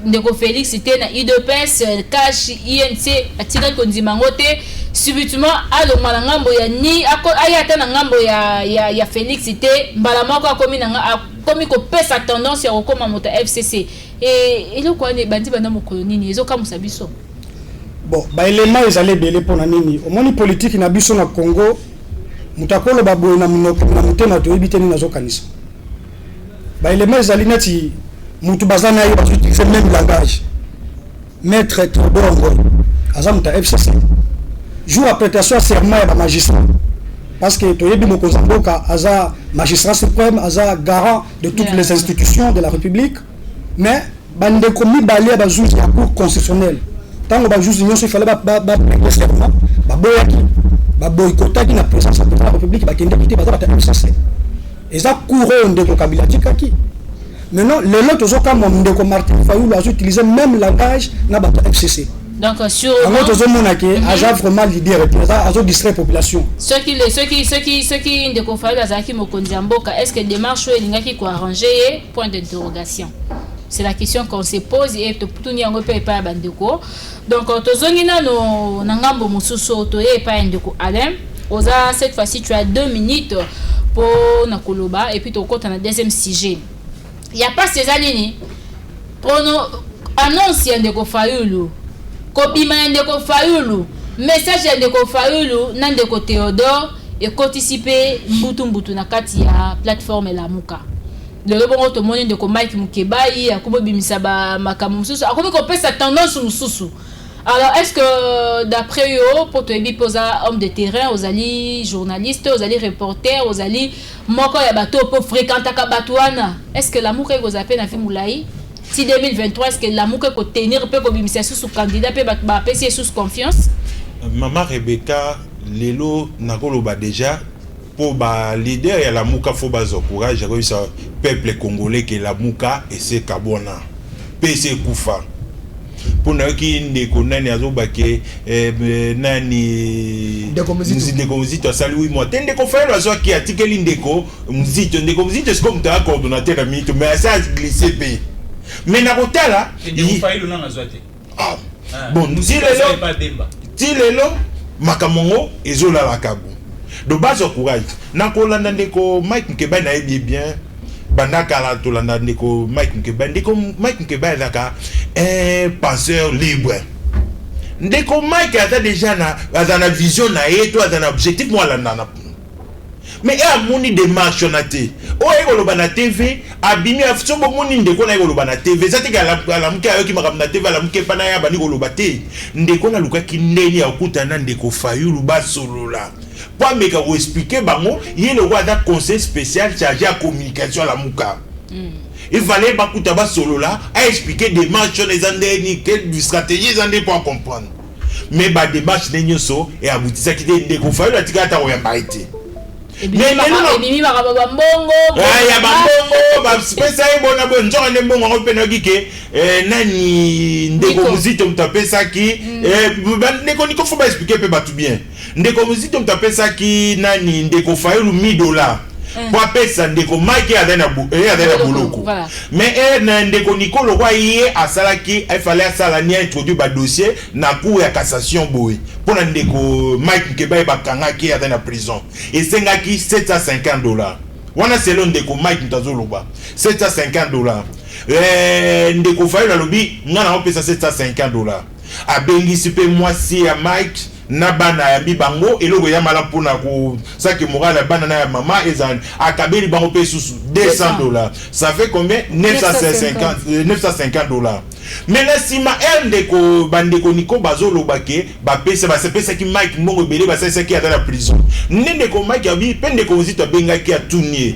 [SPEAKER 2] Ndeko Félix te na IDPS cash INC atikali kondima ngote subitement alongwa na ngambo ya ni aya ata na ngambo ya Félix te mbala moko akomi kopesa tendance ya kokoma moto FCC eloko wana bandi bana mokolo nini ezokamusa biso.
[SPEAKER 6] Bon, baelema ezali ebele mpona nini omoni politiki na biso na Congo mutakolo baboye na munoko na mutema toyebi te nini azokanisa. Baelema ezali neti mutu bazana ye bazutilize même langage. Maître Théodore Ngoy aza muta FCC jour après prestation serment ya magistrat parce que toyebi mokonzi mboka aza magistrat suprême aza garant de toutes les institutions de la République mais bandeko mibale ya bajuge ya cour constitutionnelle tango bajuge nyonso il fallait prendre serment baboyaki baboycotaki na présence de la République bakendeki te baza bata FCC eza cour oyo ndeko Kabila tikaki. Maintenant, les autres ont comme Ndeko Martin Fayulu a utilisé même langage na bata FCC.
[SPEAKER 2] Donc sur
[SPEAKER 6] autres ont monnaie a vraiment leader a distrait population.
[SPEAKER 2] Ceux qui Ndeko Fayulu azaki mokonzi mboka, est-ce que démarche elingaki ko arranger? Point d'interrogation. C'est la question qu'on se pose et tout ni yango pe pa bandeko. Donc tozongi na no ngambo mususu to e pa Ndeko Alain. Oza cette fois-ci tu as 2 minutes pour na koloba et puis tu compte na deuxième sujet. Il y a pas ces alignes pour nous annonce Ndeko Fayulu kobima Ndeko Fayulu message ya Ndeko Fayulu na Ndeko Théodore et participer mbutu na kati ya plateforme la muka le bon to moni Ndeko Mike Mukebai akobo bimisa ba makamu mususu akobo ko pesa tendance mususu. Alors est-ce que d'après eux pour te bi posa homme de terrain aux ali journalistes aux ali reporters aux ali moko ya bato pour fréquenter ka batwana est-ce que la muka ko zape na fi mulai si 2023 est-ce que la muka ko tenir peut ko bimisa sous candidat peut ba PC sous confiance.
[SPEAKER 3] Maman Rebecca lelo nakoloba déjà pour ba leader ya la muka faut ba encourage ça peuple congolais que la muka et c'est kabona PC kufa pona ki ndeko nani azobake nani ndeko muzito asali wi mote ndeko Fayulu azoki atikeli ndeko muzito c'est comme ta coordonnateur na mito mais ça glissé pe mais na kotala
[SPEAKER 4] ndeko Fayulu na azwate
[SPEAKER 3] bon tilelo makamongo ezola la kabu de base au courage na kolanda ndeko Mike Mukeba na bien bandaka la tolanda ndeko Mike Mukeba ezaka un penseur libre. Ndeko Mike a déjà na vision na yeto a objectif moi la nana. Mais a moni démarche na te. O ekoloba na TV abimi afsobo moni ndeko na ekoloba na TV. Zati ka la muke ayo ki makam na TV la muke pana ya bani koloba te. Ndeko na luka ki ndeni ya kuta na Ndeko Fayulu ba solola. Pour me expliquer bango, il y a le roi d'un conseil spécial chargé à communication à la muka. Il fallait bakuta ba solo là à expliquer des marches les andeni quelle stratégie les andeni pour comprendre. Mais ba démarche nenyoso et abouti ça qui Ndeko Fayulu la tikata o ya maite.
[SPEAKER 2] Mais mimi makaba mbongo.
[SPEAKER 3] Ya mbongo ba spesa bona bonjo ne mbongo ko penoki ke nani Ndeko Muzito mtapesa ki Ndeko niko faut ba expliquer pe batu bien. Ndeko Muzito mtapesa ki nani Ndeko Fayulu $1000 pour pesa Ndeko Mike adena boloko. Mais Ndeko Nikolo kwa yé asalaki il fallait asala ni introduire ba dossier na cour ya cassation boy. Pour Ndeko Mike Mukeba ba kanga ki adena prison. Et sengaki $750. Wana selon Ndeko Mike Mtazoloba $750. Ndeko Fayulu alobi ngana opesa $750. Abengisi pe mwasi ya Mike na bana ya bibango eloko ya mala pona ko saki morale bana na ya mama ezan akabeli bango pe sous $200. Ça fait combien? $950. Mais là si ma ndeko bandeko niko bazoloba ke ba pesa ba sepesa ki Mike mbongo belé ba sepesa ki ata la prison. Ndeko Mike abi pe ndeko Muzito benga ki atunie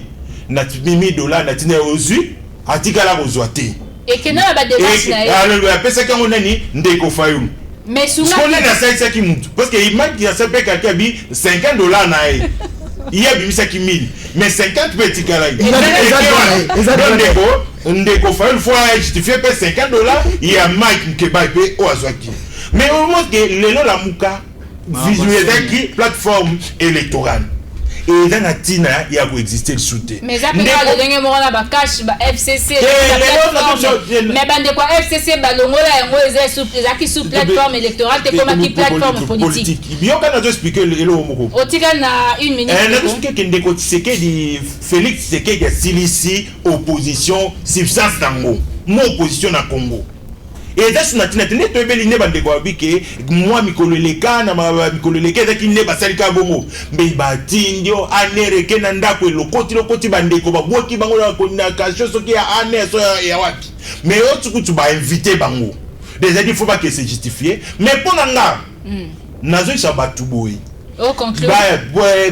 [SPEAKER 3] na $1000 na tina ozu atikala kozwate.
[SPEAKER 2] Et que na ba démarche na.
[SPEAKER 3] Alors ba pesa ki nani Ndeko Fayulu.
[SPEAKER 2] Mais souvent
[SPEAKER 3] parce que il manque a fait quelqu'un bi $50 na il y a bi ça qui 1000 mais 50 petits là Ndeko Fayulu faut justifier pe $50 il y a Mike Mukeba pe o azwaki mais au moins que lelo la muka visualiser qui plateforme électorale et dans la tina il y a exister le soutien
[SPEAKER 2] mais ça peut pas le dernier moment là ba cash ba FCC mais bande quoi FCC ba longola yango ezaki sous plateforme électorale te comme qui plateforme politique
[SPEAKER 3] bien quand on expliquer le moko
[SPEAKER 2] otika na 1 minute
[SPEAKER 3] on explique que ndeko Tshisekedi Félix Tshisekedi a silisi opposition substance dango mo opposition na Congo et ça na tina tene to ebeli ne bande ko abike moi mikolo leka na mikolo leka za kinne basalika bongo mbe batindio anereke na ndako lokoti bande ko babwoki bango na communication soki ya aneso ya wapi mais otuku tu ba inviter bango déjà il faut pas que c'est justifié mais pour nga nazo isa batuboyi
[SPEAKER 2] au conclure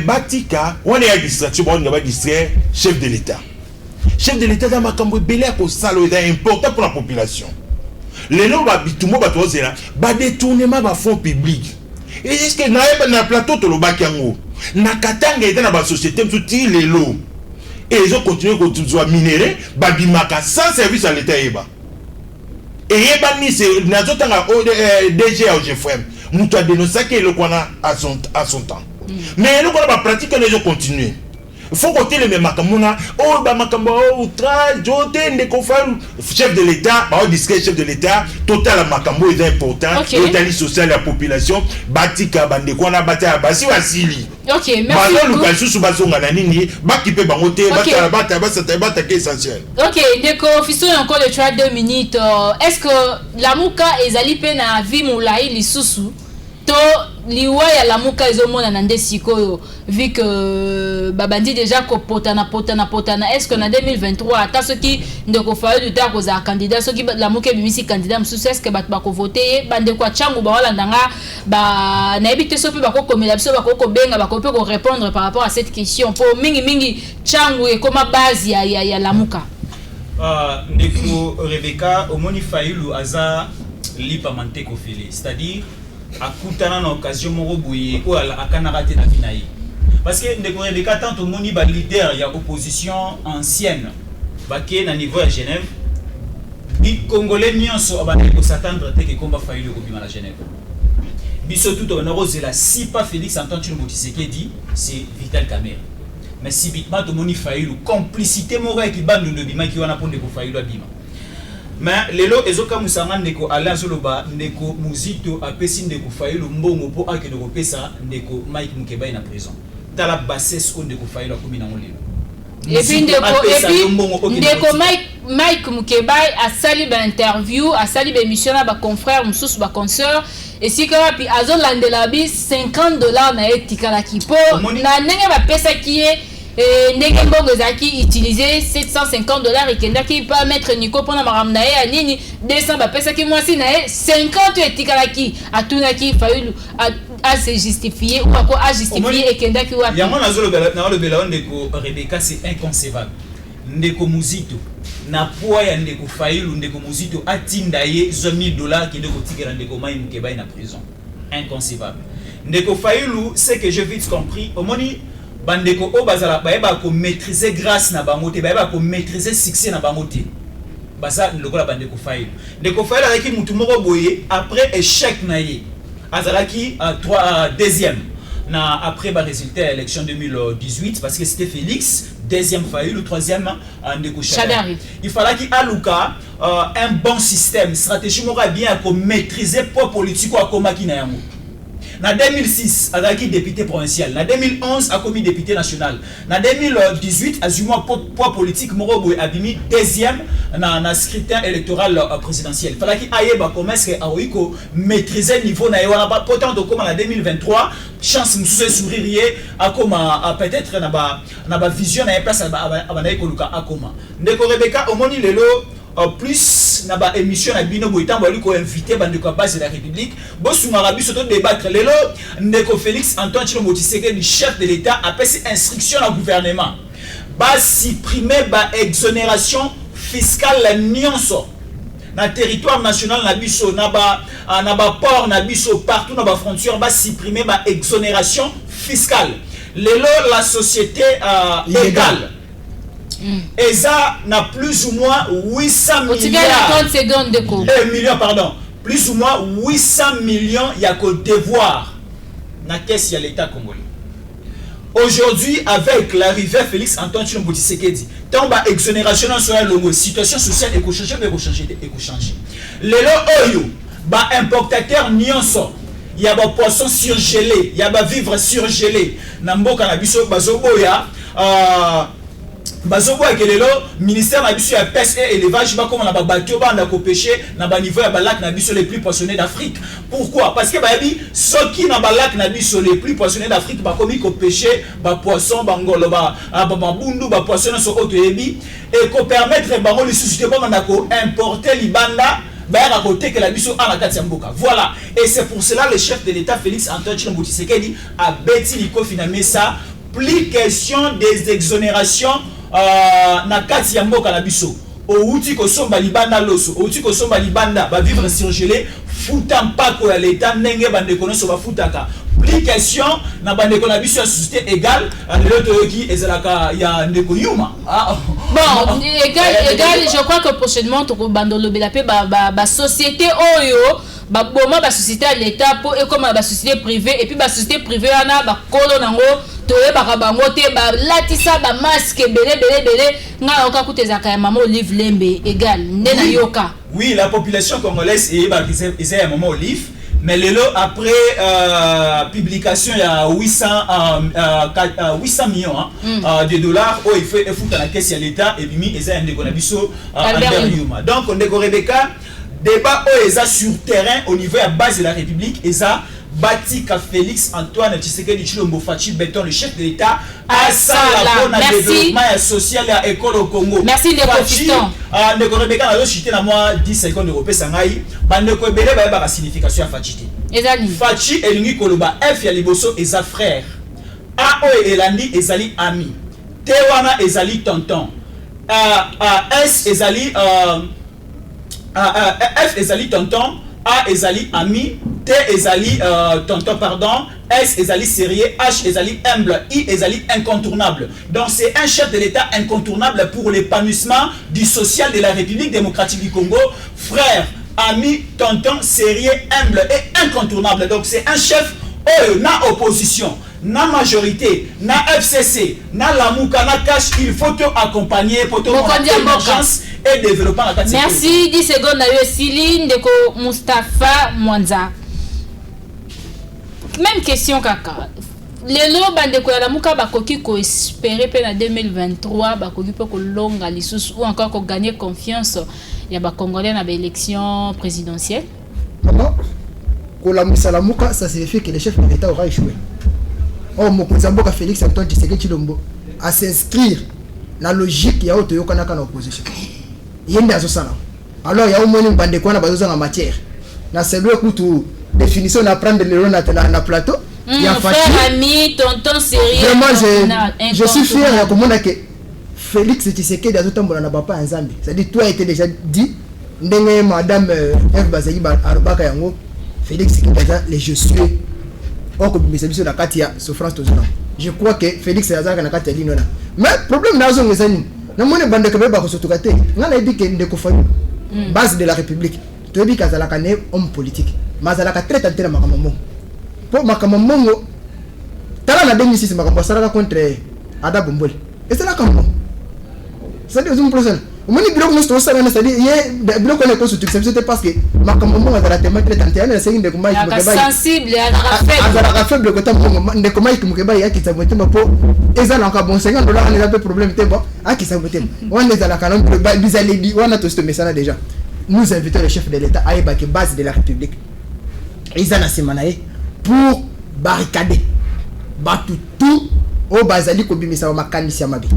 [SPEAKER 3] batika on est à distraction on va distraire chef de l'état dans makambo belé ko salo est important pour la population. Les noms babitumo batozela ba détournement ba fonds publics et est-ce que na plateau to lo bakango na katanga était na ba société mtuti lelo et ils ont continué à minérer babimaka sans service à l'état eba et eba ni c'est nazotanga DG au GFM mutu a dénoncé que le kwana à son temps mais le kwana ba pratique les gens continuer. Il faut côté les mêmes makamona oh ba makambo outrage joté ndeko falu chef de l'état ba discret chef de l'état total makambo est important total social la population batika bandeko na bata basi wasili
[SPEAKER 2] OK merci
[SPEAKER 3] ba lu kasusu bazonga na nini bakipe bango te bata que essentiel.
[SPEAKER 2] OK ndeko fiso encore le 3 2 minutes est-ce que la muka ezali pe na vie mulai lisusu to liwa ya lamuka ezomona na ndesiko vu que babandi déjà ko potana est-ce que na 2023 ata soki ndeko fayo du ta ko za candidat soki lamuka bimisi candidat msusu est-ce que bat ba ko voter bande kwa changu ba wala ndanga ba na ebite sopi ba ko komela biso ba ko benga ba ko pe ko répondre par rapport à cette question pour mingi changu et comme base ya lamuka
[SPEAKER 4] ndeko Rebecca omoni Fayulu aza lipa manteko fele c'est-à-dire akutana na occasion moko boye ko akanaka te na binayi parce que ndeko Rebecca tant moni ba leader ya opposition ancienne baké na niveau à Genève bi congolais nyonso abandi ko s'attendre te que combat Fayulu ko bima la Genève biso tout on rozela si pas Félix Antoine Tshisekedi c'est Vital Kamerhe mais si bitma to moni Fayulu complicité moko ki bandu de bima ki wana pour ndeko Fayulu abima mais lelo ezoka musanga ndeko ala zoloba ndeko muzito apesi ndeko Fayulu mbongo po akende ko pesa ndeko Mike Mukebai na prison tala bassesse ko ndeko Fayulu akomi na ngolelo
[SPEAKER 2] et puis ndeko Mike Mukebai a sali ba interview a sali ba émission na ba confrère mususu ba consoeur et si kama pi azolandela bi $50 na etikala kipo na ndenge ba pesa kiye ndenge mbongo zaki utiliser $750 ekendaki pa mettre Nico pona maramna ye anini 200 ba pesa ki mwasi na ye 50 etikalaki atunaki Fayulu a se justifier ou quoi a justifier ekendaki wa
[SPEAKER 4] yango na lo bela ndeko Rebecca c'est inconcevable ndeko muzito na poa ya ndeko Fayulu ndeko muzito atinda ye $1,000 ki ndeko tikela ndeko Mai Mukebai na prison inconcevable ndeko Fayulu c'est que je vite compris omoni bandeko o bazala ba ko maîtriser grâce na bango te ba ko maîtriser succès na bango te basa lokola bandeko Fayulu ndeko Fayulu avec mutu moko boye après échec na ye azalaki deuxième na après ba résultat élection 2018 parce que c'était Félix deuxième Fayulu troisième ndeko Chadari il fallait qu'il aluka un bon système stratégie moko bien ko maîtriser poids politique ko akomaki na yango. En 2006, il a été député provincial. En 2011, il a commis député national. En 2018, il a eu un poids politique. Morobo a mis deuxième dans le scrutin électoral présidentiel. Il fallait qu'il aille maîtriser le niveau. Pourtant, en 2023, chance de sourire, peut-être une vision à place à Ndeko Rebecca, au moment plus na ba émission na bino boitambo ali ko inviter bande ko base de la République bo sumara biso to débattre lelo ndeko Félix Antoine Tshisekedi chef de l'état a passé instruction au gouvernement ba supprimer ba exonération fiscale nyonso na territoire national na biso na ba port na biso partout na ba frontière ba supprimer ba exonération fiscale lelo la société légale et ça n'a plus ou moins 800 millions pardon plus ou moins 800 millions il y a que devoir na caisse ya l'état congolais Aujourd'hui, avec l'arrivée de Félix Antoine Tshilombo Tshisekedi, tant ba exonération sur la situation sociale éco-changer. Lelo oyo, ba importateur nyonso, il y a des poissons surgelés, il y a des vivres surgelés. Namboka na biso bazoboya, bazoboya que le ministère na biso ya pêche et élevage ba comme na ba bateau ba na ko pêcher na ba niveau ya ba lac na biso les plus poissonnés d'Afrique. Pourquoi? Parce que ba yabi soki na ba lac na biso les plus poissonnés d'Afrique ba komi ko pêcher ba poisson ba ngolo ba bundu ba poisson so auto yebi et ko permettre bango les sociétés ba na ko importer libanda. À côté que la mission à la Katiamboka. Voilà. Et c'est pour cela le chef de l'État Félix Antoine Tshilombo Tshisekedi a bêti l'ICO finalement ça. Plus question des exonérations na Katiamboka la biso. Au outil ko somba libanda loso, au outil ko somba libanda ba vivre surgelé, foutant pas ko ya l'État nenge bande kono so ba foutaka. Plus question na bande kono biso société égale l'autre qui ezalaka ya ndeko yuma.
[SPEAKER 2] Bon, égal, je crois que prochainement tu bandolo belape ba société oyo ba boma ba société à l'État pour et comme ba société privée et puis ba société privée ana ba kolo nango toye ba bango te ba latisa ba masque belé nga oka kutezaka ya mama Olive Lembe égal ndena yoka.
[SPEAKER 4] Oui, la population congolaise est un moment Olive. Mais après publication, il y a 800 millions de dollars où il faut foutre à la caisse à l'État et puis il y a un déconabiso Albert Yuma. Donc on décore Rebecca, débat où il y a sur terrain au niveau de la base de la République, il y a bâti qu'à Félix Antoine Tshisekedi Tshilombo Fachi Béton, le chef de l'État, à ça la bonne développement social et école au Congo.
[SPEAKER 2] Merci de profitons.
[SPEAKER 4] Ndeko Rebecca na chité na moi 10 secondes de repé sangai, bandeko ebele ba ba signification ya Fachi.
[SPEAKER 2] Ezali.
[SPEAKER 4] Fachi elingi koloba F ya liboso eza frère. A o elandi ezali ami. T wana ezali tonton. S ezali F ezali tonton, A ezali ami, T ezali tonton pardon, S ezali sérieux, H ezali humble, I ezali incontournable. Donc c'est un chef de l'État incontournable pour l'épanouissement du social de la République démocratique du Congo, frère, ami, tonton, sérieux, humble et incontournable. Donc c'est un chef na opposition, na majorité, na FCC, na Lamouka, na Cash, il faut te accompagner pour te montrer l'émergence et développement la catégorie.
[SPEAKER 2] Merci, 10 secondes na yo Siline Ndeko Moustapha Mwanza. Même question kaka. Lelo bandeko ya Lamouka bakoki ko espérer pe na 2023 bakoki pe ko longa lisusu ou encore ko gagner confiance ya ba Congolais na ba élection présidentielle.
[SPEAKER 5] Maman ko la Moussa ça signifie que le chef de l'État aura échoué. Oh Mokonzamboka Félix Antoine Tshisekedi Tshilombo à s'inscrire dans la logique ya auto yokana kana opposition. Yende azosala. Alors il y a au moins une bande ko na bazoza en matière. Na celui kutu définition d'apprendre le rôle na plateau. Il y a
[SPEAKER 2] frère, ami, tonton, sérieux.
[SPEAKER 5] Vraiment, je suis fier de comprendre que Félix Tshisekedi a tout na papa en Zambie. C'est-à-dire, toi a été déjà dit, ndenge madame F. Bazali Arubaka yango, Félix Tshisekedi les je suis. Or, comme mes amis, la Katia, souffrance tout ça. Je crois que Félix Tshisekedi na Katia Linona. Mais problème dans son mesani, na mone bande kebe ba ko sotukate. Ngana dit que ndeko fayu. Base de la République. Tu dis qu'azala kané homme politique. Mazalaka très tenté na makamamo. Pour Makamongo, Tala na 2006 Makambo contre Ada Bombole. Et c'est là comme bon. C'est-à-dire une personne. On m'a dit que nous sommes c'est-à-dire il y a bloc on est construit c'était parce que Makamongo a relativement très tenté à c'est une de comment il
[SPEAKER 2] sensible à
[SPEAKER 5] faible côté de comment il Mukeba ya qui s'amote pour ezala encore bon $50 on a un peu problème té bon à qui s'amote. On est dans la canon bizarre dit on a tout ce message déjà. Nous invitons le chef de l'État à évacuer base de la République. Izana Semanae pour barricader battu tout au bazali ko bimisa makanisi ya mabi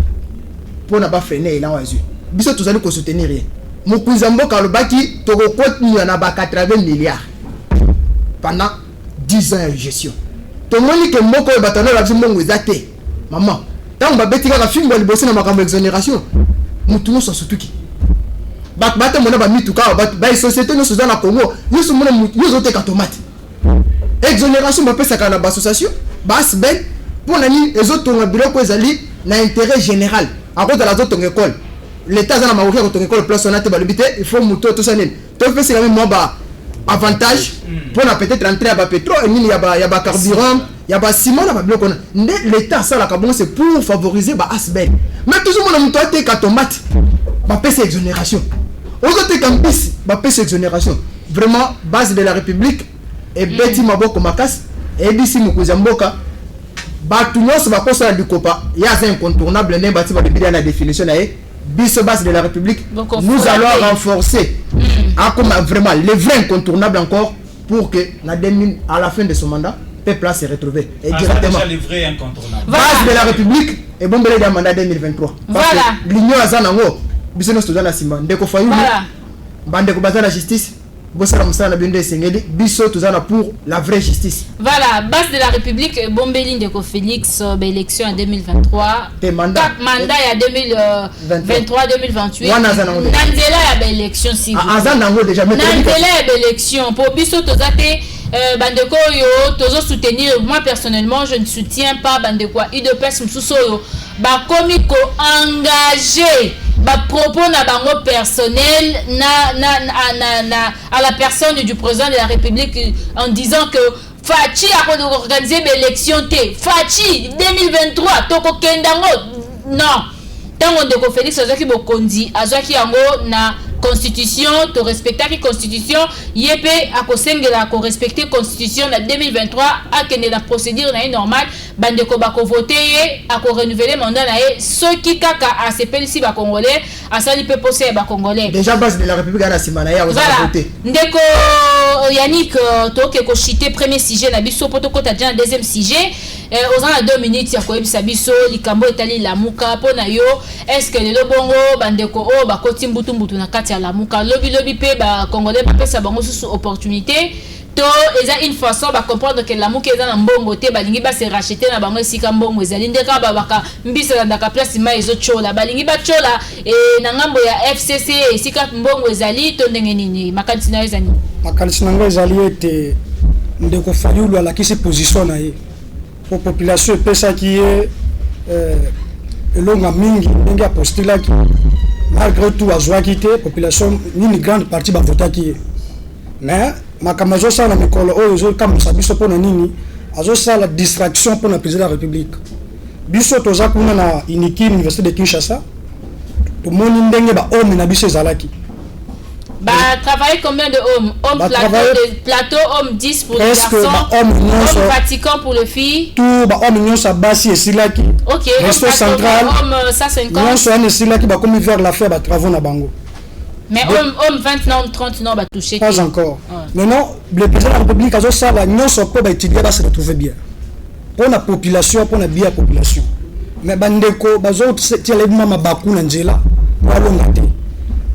[SPEAKER 5] pour na ba freiner là wazu biso tozali ko soutenir rien Mokonzamboka lobaki to ko continuer na ba 80 milliards pendant 10 ans de gestion to moni ke moko batano la biso mongo ezate maman tant ba betika ka film bali bossé na makambo exonération mutu no so sutuki bata mona ba mituka ba société no so za na Congo yo so mona yo zo te ka tomate exonération ba pesa kana ba association bas ben pour nani ezoto nga biloko ezali na intérêt général à cause de la autre école l'état za na maokia ko école place on a te balibité il faut muto to sanel to fait c'est la même moi ba avantage pour peut-être rentrer à pétrole et il y a carburant, il y a ciment, l'État ça c'est pour favoriser asbel. Mais toujours mon toi t'es tomate, c'est exonération. Aujourd'hui campus, c'est exonération. Vraiment base de la République et Betty Maboko Makas et d'ici Mukuzamboka. Batounos va pas ça du copa. Il y a un incontournable n'est bâti va définir la définition là. Biso base de la République. Nous allons renforcer comme vraiment les vrais incontournables encore pour que à la fin de son mandat peuple se retrouver et directement
[SPEAKER 4] les vrais incontournables.
[SPEAKER 5] Base de la République et bon belé mandat 2023. Parce que l'union azanango biso nous tozana sima ndeko fayulu bande ko bazana justice. Pour la vraie justice.
[SPEAKER 2] Voilà, base de la République, Bombéline de Félix, élection en 2023. Mandat en 2023-2028. Nandela y a élection si. Nandela y a élection. Pour Bisso Tozate, Bandeko yo, Tozo soutenir. Moi personnellement, je ne soutiens pas Bandeko. IDPS Msusoyo. Bakomiko engagé. Propos na bango personnel à la personne du président de la République en disant que Fachi a organisé l'élection Fachi 2023 toko kendango non tango ndeko Félix azaki bokondi azaki yango na constitution to respecter la constitution yépe a kosengela ko respecter constitution na 2023 a kende la procédure na normale bandeko bako voter a ko renouveler mandat na e ceux qui kaka a sepeli si ba congolais a sali pe posé ba congolais
[SPEAKER 5] déjà base de la République na simana ya ko voter
[SPEAKER 2] ndeko Yannick toke ko chiter premier sujet na biso poto kota déjà deuxième sujet aux en 2 minutes ya ko ebisa biso likambo etali la muka pona yo est-ce que le bongo bandeko o ba koti mbutu na kati ya la muka lobby pe ba congolais ba pesa bango sous opportunité to eza une façon ba comprendre que la muka eza na mbongo te balingi ba se racheter na bango esika mbongo ezali ndeka ba baka mbisa na place ma ezo chola balingi ba chola na ngambo ya FCC esika mbongo ezali to ndenge nini makanisi na ezali
[SPEAKER 6] makanisi nango ezali ete ndeko Fayulu alakisi position na ye pour population pesa qui est elonga mingi ndenge apostila ki malgré tout azwaki te population une grande partie ba votaki mais makamazo ça na mikolo oyo zo kamisa biso pona nini azo ça la distraction pour le président de la République biso toza kuna na iniki université de Kinshasa to moni ndenge ba homme na biso ezalaki
[SPEAKER 2] travailler combien de hommes plateau homme 10 pour les garçons homme Vatican pour les filles
[SPEAKER 6] tout ba homme nyon sa basi esilaki
[SPEAKER 2] OK
[SPEAKER 6] resto central
[SPEAKER 2] homme ça 50
[SPEAKER 6] nyon so an esilaki ba comme vers la faire ba travaux na bango
[SPEAKER 2] mais homme 20 non 30 non ba toucher
[SPEAKER 6] pas encore maintenant le président de la République azo ça la nyon so po ba étudier ba se retrouver bien pour la population pour la bien population mais bandeko bazo tiele mama baku na nzela walonga te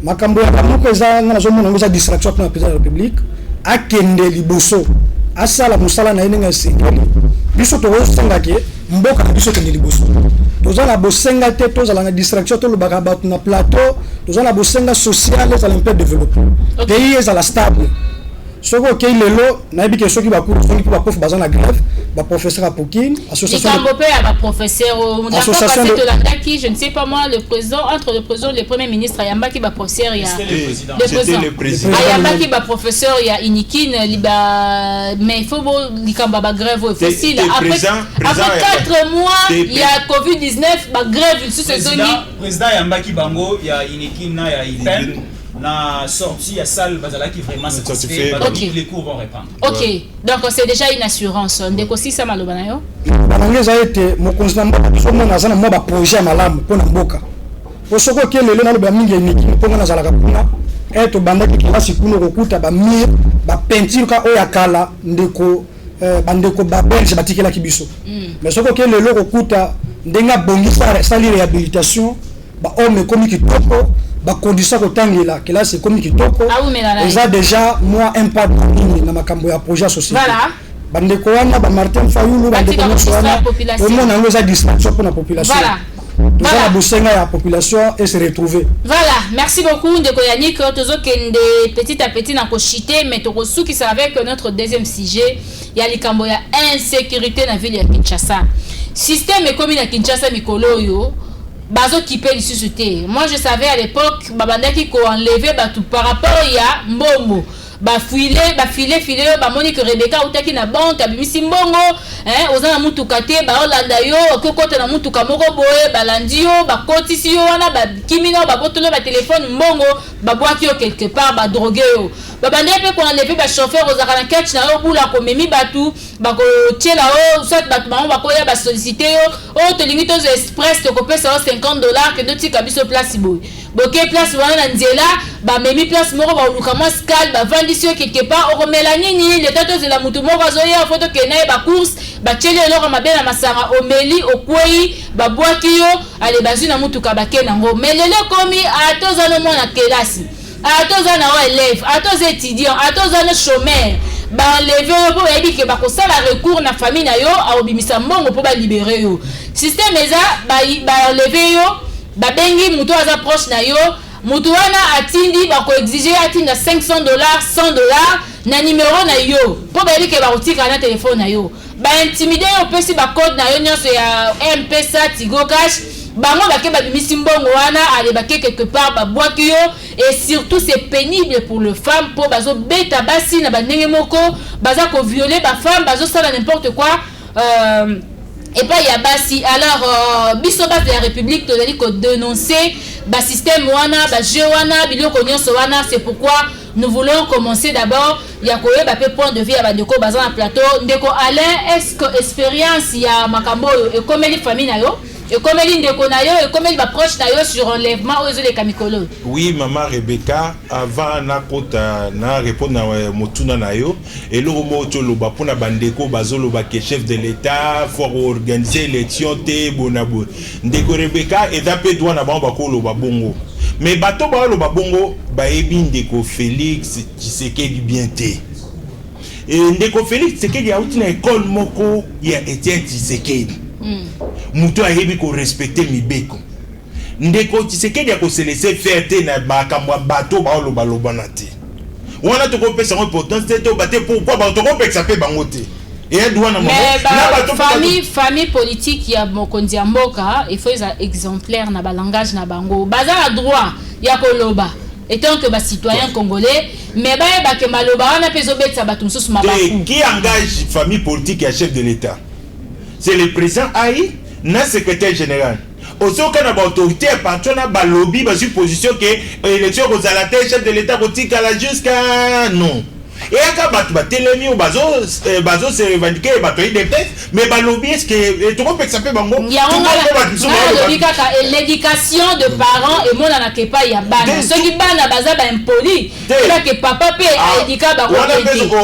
[SPEAKER 6] makambo ya kamuko eza ngana zo mona ngoza distraction pour le président de la République akende liboso asala musala na yenga sekeli biso to senga ke mboka biso kende liboso toza na bosenga te toza na distraction to lobaka batu na plateau toza na bosenga social za un peu développé pays est à la stable soko ke lelo na biki soki ba cours soki ba prof bazana grève ba professeur à Pokin
[SPEAKER 2] association ba professeur association de l'Andaki je ne sais pas moi le président entre le président le premier ministre Yamba qui ba professeur ya
[SPEAKER 3] le président
[SPEAKER 2] Yamba qui ba professeur ya Inikin mais il faut likamba ba grève facile après 4 mois il y a Covid-19 ba grève sous ces zones
[SPEAKER 4] président Yamba qui bango ya Inikin na ya IPEN la sortie à salle bazala qui vraiment satisfait les cours vont reprendre.
[SPEAKER 2] OK. Donc c'est déjà une assurance. Ndeko si ça maloba na yo.
[SPEAKER 6] Banangeza ete mo constamment somo na zana mo ba projet malamu pona mboka. Osoko ke lelo na loba mingi niki pona na zala kapuna eto bandaki kilasi kuno kokuta ba mur ba peinture ka oya kala ndeko bandeko ba belge batikela kibiso. Mais soko ke lelo kokuta ndenga bongisa sali réhabilitation ba homme komi kitoko ba condition kotangela kela c'est comme kitoko ça déjà moi impact na makambo ya projet social
[SPEAKER 2] voilà
[SPEAKER 6] bandeko wana ba Martin Fayulu bandeko wana au moins on a distraction pour la population
[SPEAKER 2] voilà
[SPEAKER 6] voilà la bosenga ya population et se retrouver
[SPEAKER 2] voilà merci beaucoup ndeko Yannick tozo kende petit à petit na ko chiter mais to kosuki ça avec notre deuxième sujet ya likambo ya insécurité na ville ya Kinshasa système comme na Kinshasa mikolo yo bazo kipé lisusu te moi je savais à l'époque babandaki ko enlever batu par rapport ya mbongo bafile bamoni que Rebecca utaki na banque abimisi mbongo oza na mutuka te baolanda yo okokota na mutuka moko boye balandi yo bakotisi yo wana bakimi na babotolo ba téléphone mbongo babwaki yo quelque part badrogue yo babande pe ko enlever ba chauffeur ozaka na catch na yo bula ko memi batu bakotiela o soit batu bango bakoya ba solliciter yo o tolingi tozo express tokopesa yo $50 ke notika biso place boye boke place wana na nzela bamemi place moko baoluka mwa scale bavandisi yo quelque part okomela nini leta tozela mutu moko azoya foto ke naye bacourse batieli eloko mabe na masanga omeli okwei babwaki yo ale bazwi na mutuka bake nango mais lelo komi atoza no mwana kelasi atoza na o élève atoza étudiant atoza no chômeur baenleve yo mpo bayebi ke bakosala recours na famille na yo aobimisa mbongo mpo balibere yo système eza baenleve yo babengi mutu aza proche na yo mutu wana atindi bakoexige atinda $500 $100 na numero na yo mpo bayebi ke bakotika na telefone na yo baintimide yo opesi bacode na yo nyonso ya M-Pesa Tigo Cash bango bake babimisi mbongo wana ale bake quelque part babwaki yo et surtout c'est pénible pour le femme mpo bazobeta basi na bandenge moko baza kovioler bafemme bazosala n'importe quoi et pas ya basi alors biso base de la République tozali ko dénoncer ba système wana ba jeu wana biloko nyonso wana c'est pourquoi nous voulons commencer d'abord ya koyeba pe point de vue ya bandeko baza na plateau ndeko Alain est-ce que expérience ya makambo e komeli famille na yo et comme elle ndeko na yo et comme elle approche na yo sur enlèvement aux les kamikolo.
[SPEAKER 3] Oui maman Rebecca avant na kota na répondre na motuna na yo et le moto loba pona bandeko bazolo ba ke chef de l'état faut organiser élection te bonabo ndeko Rebecca et d'après droit na ba ko loba bongo mais bato ba loba bongo ba ebi ndeko Félix Tshisekedi bien te et ndeko Félix Tshisekedi a uti na école moko ya Etienne Tshisekedi mutu ayebi ko respecter mibeko ndeko Tshisekedi ya ko se laisser faire te na makambo bato ba loba loba na te wana to ko pesa importance te baté pourquoi ba to ko pesa pe bango te et doit na
[SPEAKER 2] famille politique ya mokonzi ya mboka il faut être exemplaire na ba langage na bango baza a droit ya ko loba étant que ba citoyen congolais mais ba ke maloba wana pezo betsa bato mususu mabaku
[SPEAKER 3] qui engage famille politique ya chef de l'état c'est le président Aïe na secrétaire général aussi aucun autorité partout na balobi ba supposition que élection aux la chef de l'état politique la jusqu'à non et aka batu batelemi bazo se revendiquer bato IDPS mais balobi est-ce que tout monde peut s'appeler bango
[SPEAKER 2] l'éducation de parents et mon na kepa ya bana ceux qui bana baza ba impoli là que papa peut éduquer ba ko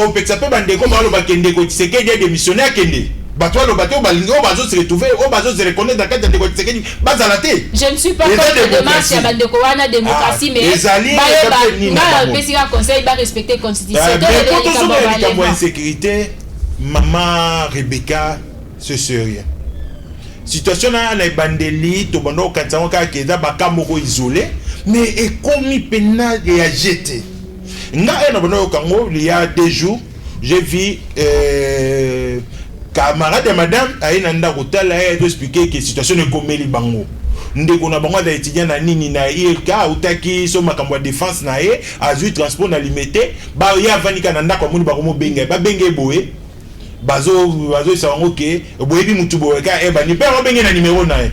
[SPEAKER 3] on peut s'appeler bandeko ba lo ba kende ko Tshisekedi démissionnaire kende bato lo bato balingo bazo se retrouver o bazo se reconnaître dans cadre de Tshisekedi bazala te
[SPEAKER 2] je ne suis pas contre la démarche ya bandeko wana démocratie mais ba pesika conseil ba respecter constitution
[SPEAKER 3] de la insécurité maman Rebecca ce serait situation na bandeli to bando kantango ka keza bakamoko isolé mais et comme pena et a jeté nga eno bando kango il y a 2 jours j'ai vu camarade de madame aina nda kotala ya expliquer que situation est comme li bango ndeko na bango da étudiant na nini na ILK utaki so makambo défense na ye azui transport na limité ba ya vanika na ndako moni ba ko benga ba benge boye bazo sawango ke boyebi mutu boye ka eba ni pe benga na numéro na ye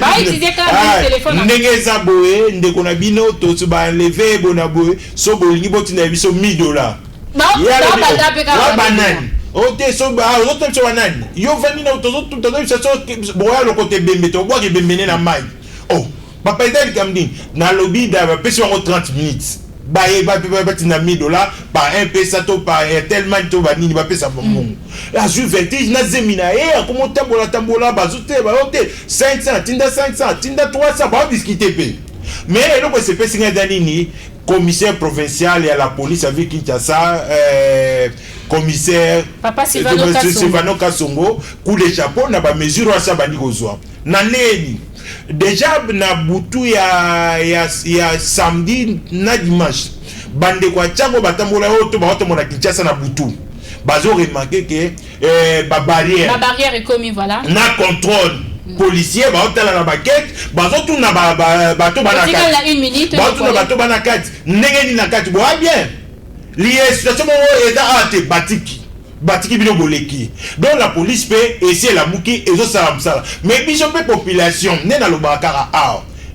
[SPEAKER 2] ba utiliser ka téléphone
[SPEAKER 3] ndenge za boye ndeko na bino to ba enlever bona boye so bolingi botina biso $1000 ba banane ote so ba ote so wanani yo vani na tozo so boya lo côté bembe to boya ke bembe na mai oh papa idali kamdin na lobby da ba pesi wango 30 minutes ba e ba tina $1000 par un pesa to par tellement to ba nini ba pesa bongo la ju vertige na zemina e comment tambola bazute ba ote 500 tinda 500 tinda 300 ba discuter pe mais le ko se pesi nga danini commissaire provincial et à la police avec Kinshasa commissaire
[SPEAKER 2] Papa Silvano
[SPEAKER 3] Kasongo coup de chapeau na ba mesure wa sabani kozwa na neni déjà na butu ya samedi na dimanche bande kwa chango batambola oto ba oto mona Kinshasa na butu bazo remarquer que ba barrière
[SPEAKER 2] est commis voilà
[SPEAKER 3] na contrôle policier ba hôtel na baquette bazo tuna bato bana kati
[SPEAKER 2] la 1 minute
[SPEAKER 3] bato na bato bana kati ndenge ni na kati boa bien lié situation est à batiki bino boleki. Donc la police peut essayer la mouki et ça. Mais biso pe population né na lobakara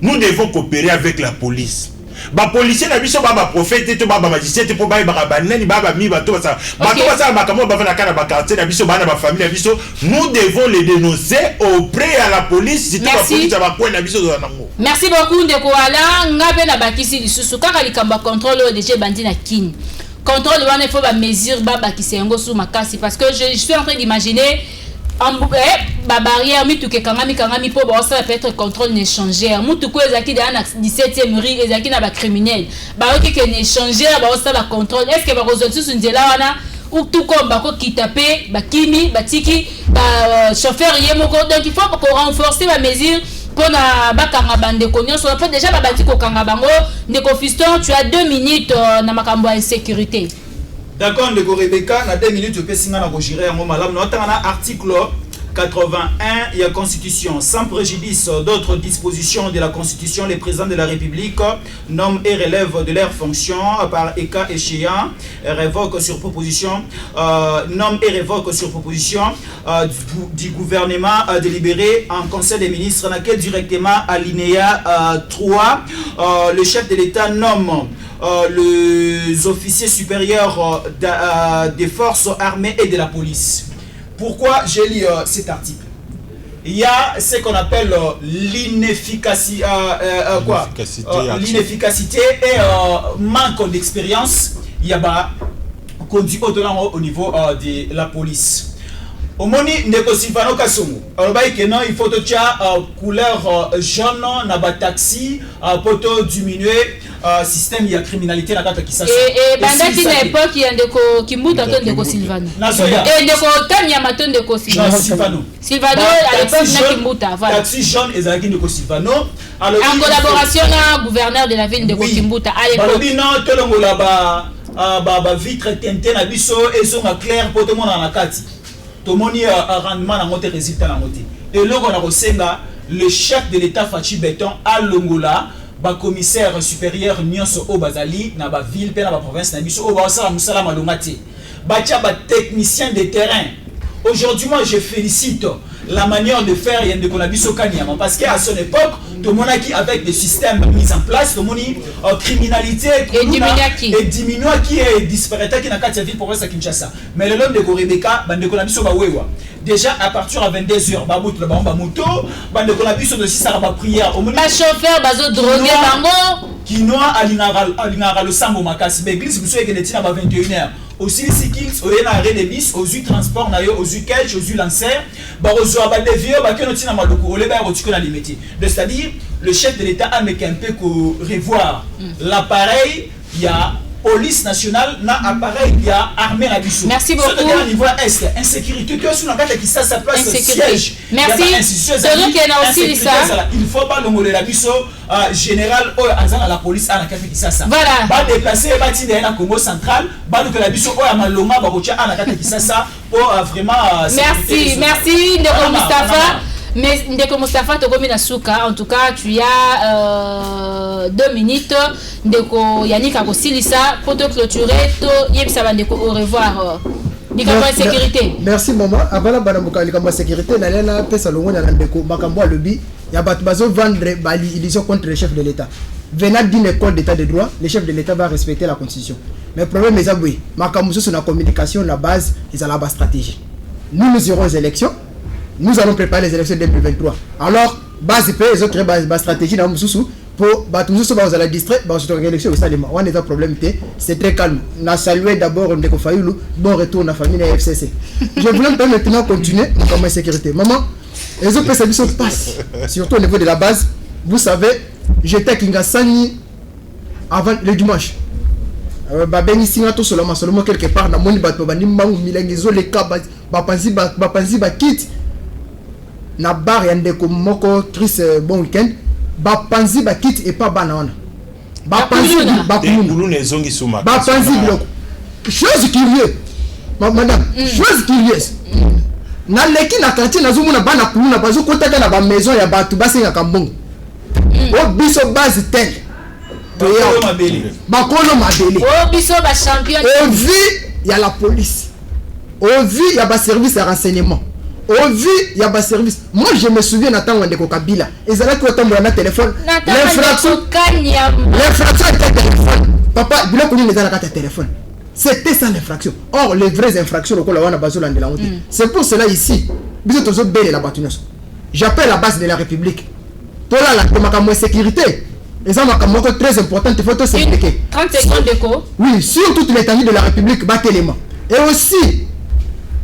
[SPEAKER 3] nous devons coopérer avec la police. Ba policier na biso ba prophète to ba magicien te po ba banani ba mi ba to ça. Ba to ça ba kamo ba na kana ba quartier na biso ba na ba famille na biso. Nous devons les dénoncer auprès à la police si tu ba police ba ko na biso za nango.
[SPEAKER 2] Merci beaucoup ndeko ala ngabe na bakisi lisusu kaka likamba contrôle ODG bandi na kin. Contrôle wana il faut ba mesure ba bakisi yango sous makasi parce que je suis en train d'imaginer ba barrière mi tuke kangami po ba ça peut être contrôle échangeur mutu ko ezaki dans 17e rue ezaki na ba criminel ba oki que échangeur ba ça la contrôle est-ce que ba ressources nzela wana ou tout comme ba ko kitape ba kimi ba tiki ba chauffeur yemoko donc il faut qu'on renforcer la mesure pour na ba kanga bande konyo so peut déjà ba bati ko kanga bango ndeko fiston tu as 2 minutes na makambo ya insécurité.
[SPEAKER 4] D'accord, ndeko Rebecca, na 2 minutes je peux signer na gérer en malam notana article 81 il y a constitution sans préjudice d'autres dispositions de la constitution les présidents de la République nomment et relèvent de leurs fonctions par état échéant révoque sur proposition nomme et révoque sur proposition du gouvernement délibéré en conseil des ministres dans lequel directement alinéa 3 le chef de l'État nomme les officiers supérieurs des forces armées et de la police. Pourquoi j'ai lu cet article? Il y a ce qu'on appelle l'inefficacité l'inefficacité et manque d'expérience. Il y a conduit au niveau de la police. Au moni ndeko Silvano Kasongo il faut que tu couleur jaune na ba taxi pour diminuer système il y a criminalité na kata kisasa
[SPEAKER 2] et bandaki na époque il y a ndeko Kimbuta to ndeko Silvano et ndeko Tanya maton ndeko Silvano à l'époque na Kimbuta voilà
[SPEAKER 4] taxi jaune ezalaki ndeko Silvano
[SPEAKER 2] en collaboration na gouverneur de la ville ndeko Kimbuta à l'époque
[SPEAKER 4] non tolongola ba vitre teintée na biso ezonga clair pour tout le monde na kati tout le monde a rendement dans notre résultat dans notre et là on a reçu le chef de l'État Fachi Béton à Longola ba commissaire supérieur Nyonso Obazali na ba ville pe na ba province na biso oba sala musala malongati ba tia ba technicien de terrain. Aujourd'hui moi je félicite la manière de faire Yende Konabiso Kanyama parce qu'à son époque tout le monde qui avec des systèmes mis en place tout le monde criminalité et diminue qui est disparate qui n'a qu'à ville pour rester à Kinshasa mais le nom de Rebecca bande Konabiso ba wewa déjà à partir à 22h ba moto ba moto bande Konabiso de ça ba prière au
[SPEAKER 2] ba chauffeur bazo droguer bango
[SPEAKER 4] kinoa alinara le sambo makasi l'église vous savez que les tina ba 21h aussi les skills au na de bis aux u transport na yo aux u catch aux u lancer ba ozo ba de vieux ba que tina maloko le ba rotiko na limité c'est-à-dire le chef de l'État a meké un peu que revoir l'appareil il y a police nationale na appareil il y a armée na biso.
[SPEAKER 2] Merci beaucoup.
[SPEAKER 4] Au niveau est insécurité que sur la carte qui ça place siège.
[SPEAKER 2] Merci.
[SPEAKER 4] Il faut pas le la biso général ou azana la police à la carte qui ça.
[SPEAKER 2] Voilà.
[SPEAKER 4] Ba déplacer ba tinde na Congo central, ba que la biso o ya malonga ba kocha à la carte qui ça pour vraiment
[SPEAKER 2] merci Ndeko Mustafa. Mais Ndeko Mustafa Togomi Nasuka, en tout cas, tu as 2 minutes. Ndeko Yannick Agosilisa pour te clôturer. Ndeko au revoir. Sécurité.
[SPEAKER 5] Merci maman. Avant la banamuka likamba sécurité, nalena pesa longo na Ndeko makambo lobi. Ya batu bazo vendre bali illusion contre le chef de l'État. Venant d'une école d'état de droit, le chef de l'État va respecter la constitution. Mais le problème est que makambo sur la communication la base ils ont la stratégie. Nous irons aux élections. Nous allons préparer les élections 2023. Alors, base les autres base stratégie dans Moussou pour Batoussou va la distraire, bah sur l'élection au Salima. On est un problème c'est très calme. On a salué d'abord Ndeko Fayulu, bon retour dans la famille FCC. Je voulais maintenant continuer comme sécurité. Maman, les autres services passent, surtout au niveau de la base. Vous savez, j'étais à Kingasani avant le dimanche. Babeni singato seulement quelque part dans mon bateau, banimbangu milengizo les cas, bapanzi kit. Na bar ya Ndeko moko Chris bon week-end ba panzi ba kit et pas banana ba panzi ba kulu
[SPEAKER 3] nezongi suma
[SPEAKER 5] ba panzi biloko chose curieuse madame chose curieuse na leki na quartier na zumu na bana kulu na bazo kota na ba maison ya batu basenga kambongo o biso base tel toya bakolo mabele
[SPEAKER 2] oh biso ba champion
[SPEAKER 5] au vu il y a la police au vu il y a ba service de renseignement au vu il y a ba service moi je me souviens attendre ndeko Kabila ezala ko tomber na téléphone l'infraction était téléphone papa bila ko ni ezala ka téléphone c'était ça l'infraction or les vraies infractions lokola wana bazola ndela honte c'est pour cela ici biso tozo belle la batunos j'appelle la base de la République tola la makambo sécurité et ça makambo très important il faut tout s'impliquer
[SPEAKER 2] 30 secondes d'écho
[SPEAKER 5] oui sur toute l'étendue de la République bat élément et aussi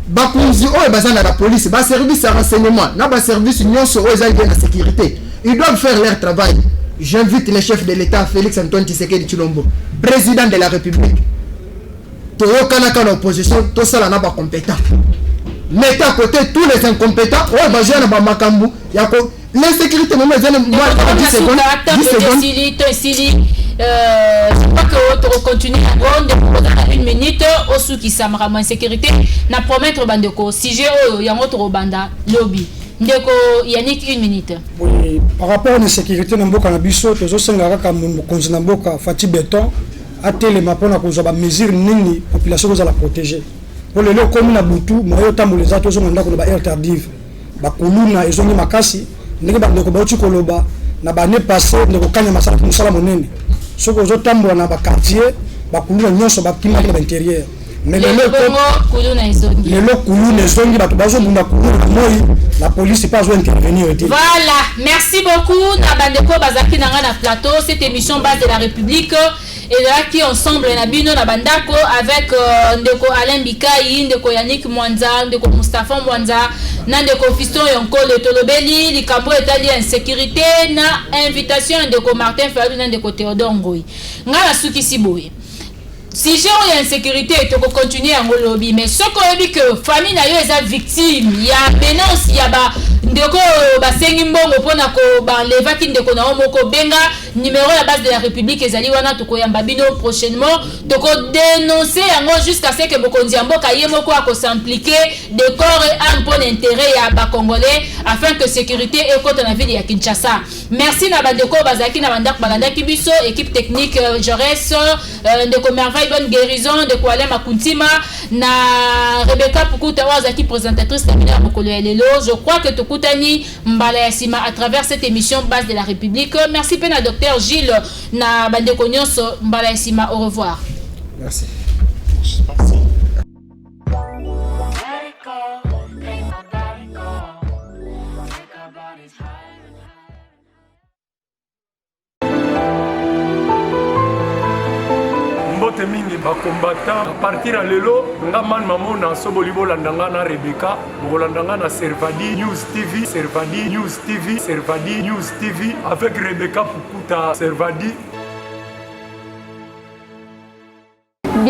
[SPEAKER 5] bakunzi oyo bazana la police ba service de renseignement na ba service nyonso oyo za la sécurité ils doivent faire leur travail. J'invite le chef de l'État Félix Antoine Tshisekedi Tshilombo président de la République toyokana kana opposition to sala na ba compétent mettez à côté tous les incompétents oyo bazana ba makambu yako l'insécurité moi 10 secondes je crois que on continue à prendre une minute au sous qui samara en sécurité na promettre bandeko si j'ai yango to banda lobby ndeko Yannick une minute.
[SPEAKER 6] Oui, par rapport à la sécurité na mboka na biso tozo senga kaka mokonzi na mboka Fati Beton atelema pona kozwa ba mesure nini population kozala protéger pour le lo comme na butu moyo tamboleza tozo manda ko ba air tardive ba kuluna ezongi makasi ndenge ba ndeko ba uti koloba na ba ne passé ndeko kanya masala musala monene soko zo tambola na ba quartier ba kuluna nyonso ba kima na intérieur mais le lo kuluna ezongi ba to bazo munda kuluna moi la police pas besoin d'intervenir.
[SPEAKER 2] Voilà, merci beaucoup na bandeko bazaki nanga na plateau cette émission base de la République et là qui ensemble na bino na bandako avec ndeko Alain Bikai, ndeko Yannick Mwanza, ndeko Mustafa Mwanza, na ndeko Fiston Yonkole Tolobeli, likambo etali insécurité na invitation ndeko Martin Fayulu na ndeko Théodore Ngoyi. Ngala suki siboye. Si j'ai une insécurité, tu peux continuer à lobby. Mais ce qu'on dit que famille n'a eu victime, il y a menace, il y a ndeko basengimbongo pona ko ba levaki ndeko na omoko benga numéro la base de la République ezali wana to ko yamba bino prochainement to ko dénoncer yango jusqu'à ce que bokonzi mboka yemoko ako s'impliquer de corps et âme pour l'intérêt ya ba congolais afin que sécurité et côté na ville ya Kinshasa. Merci na bandeko bazaki na bandak balanda kibiso équipe technique Jaurès ndeko Merveille bonne guérison de Kwale Makuntima na Rebecca Pukuta wazaki présentatrice de Mina Mokolo Lelo. Je crois que Tokutani Mbala Yassima à travers cette émission base de la République. Merci pena docteur Gilles na bandeko nyonso Mbala Yassima, au revoir.
[SPEAKER 5] Merci.
[SPEAKER 1] mingi ba combattant à partir à lelo nga man mamona soboli bolandanga na Rebecca bolandanga na Servadi News TV Servadi News TV Servadi News TV avec Rebecca Pukuta Servadi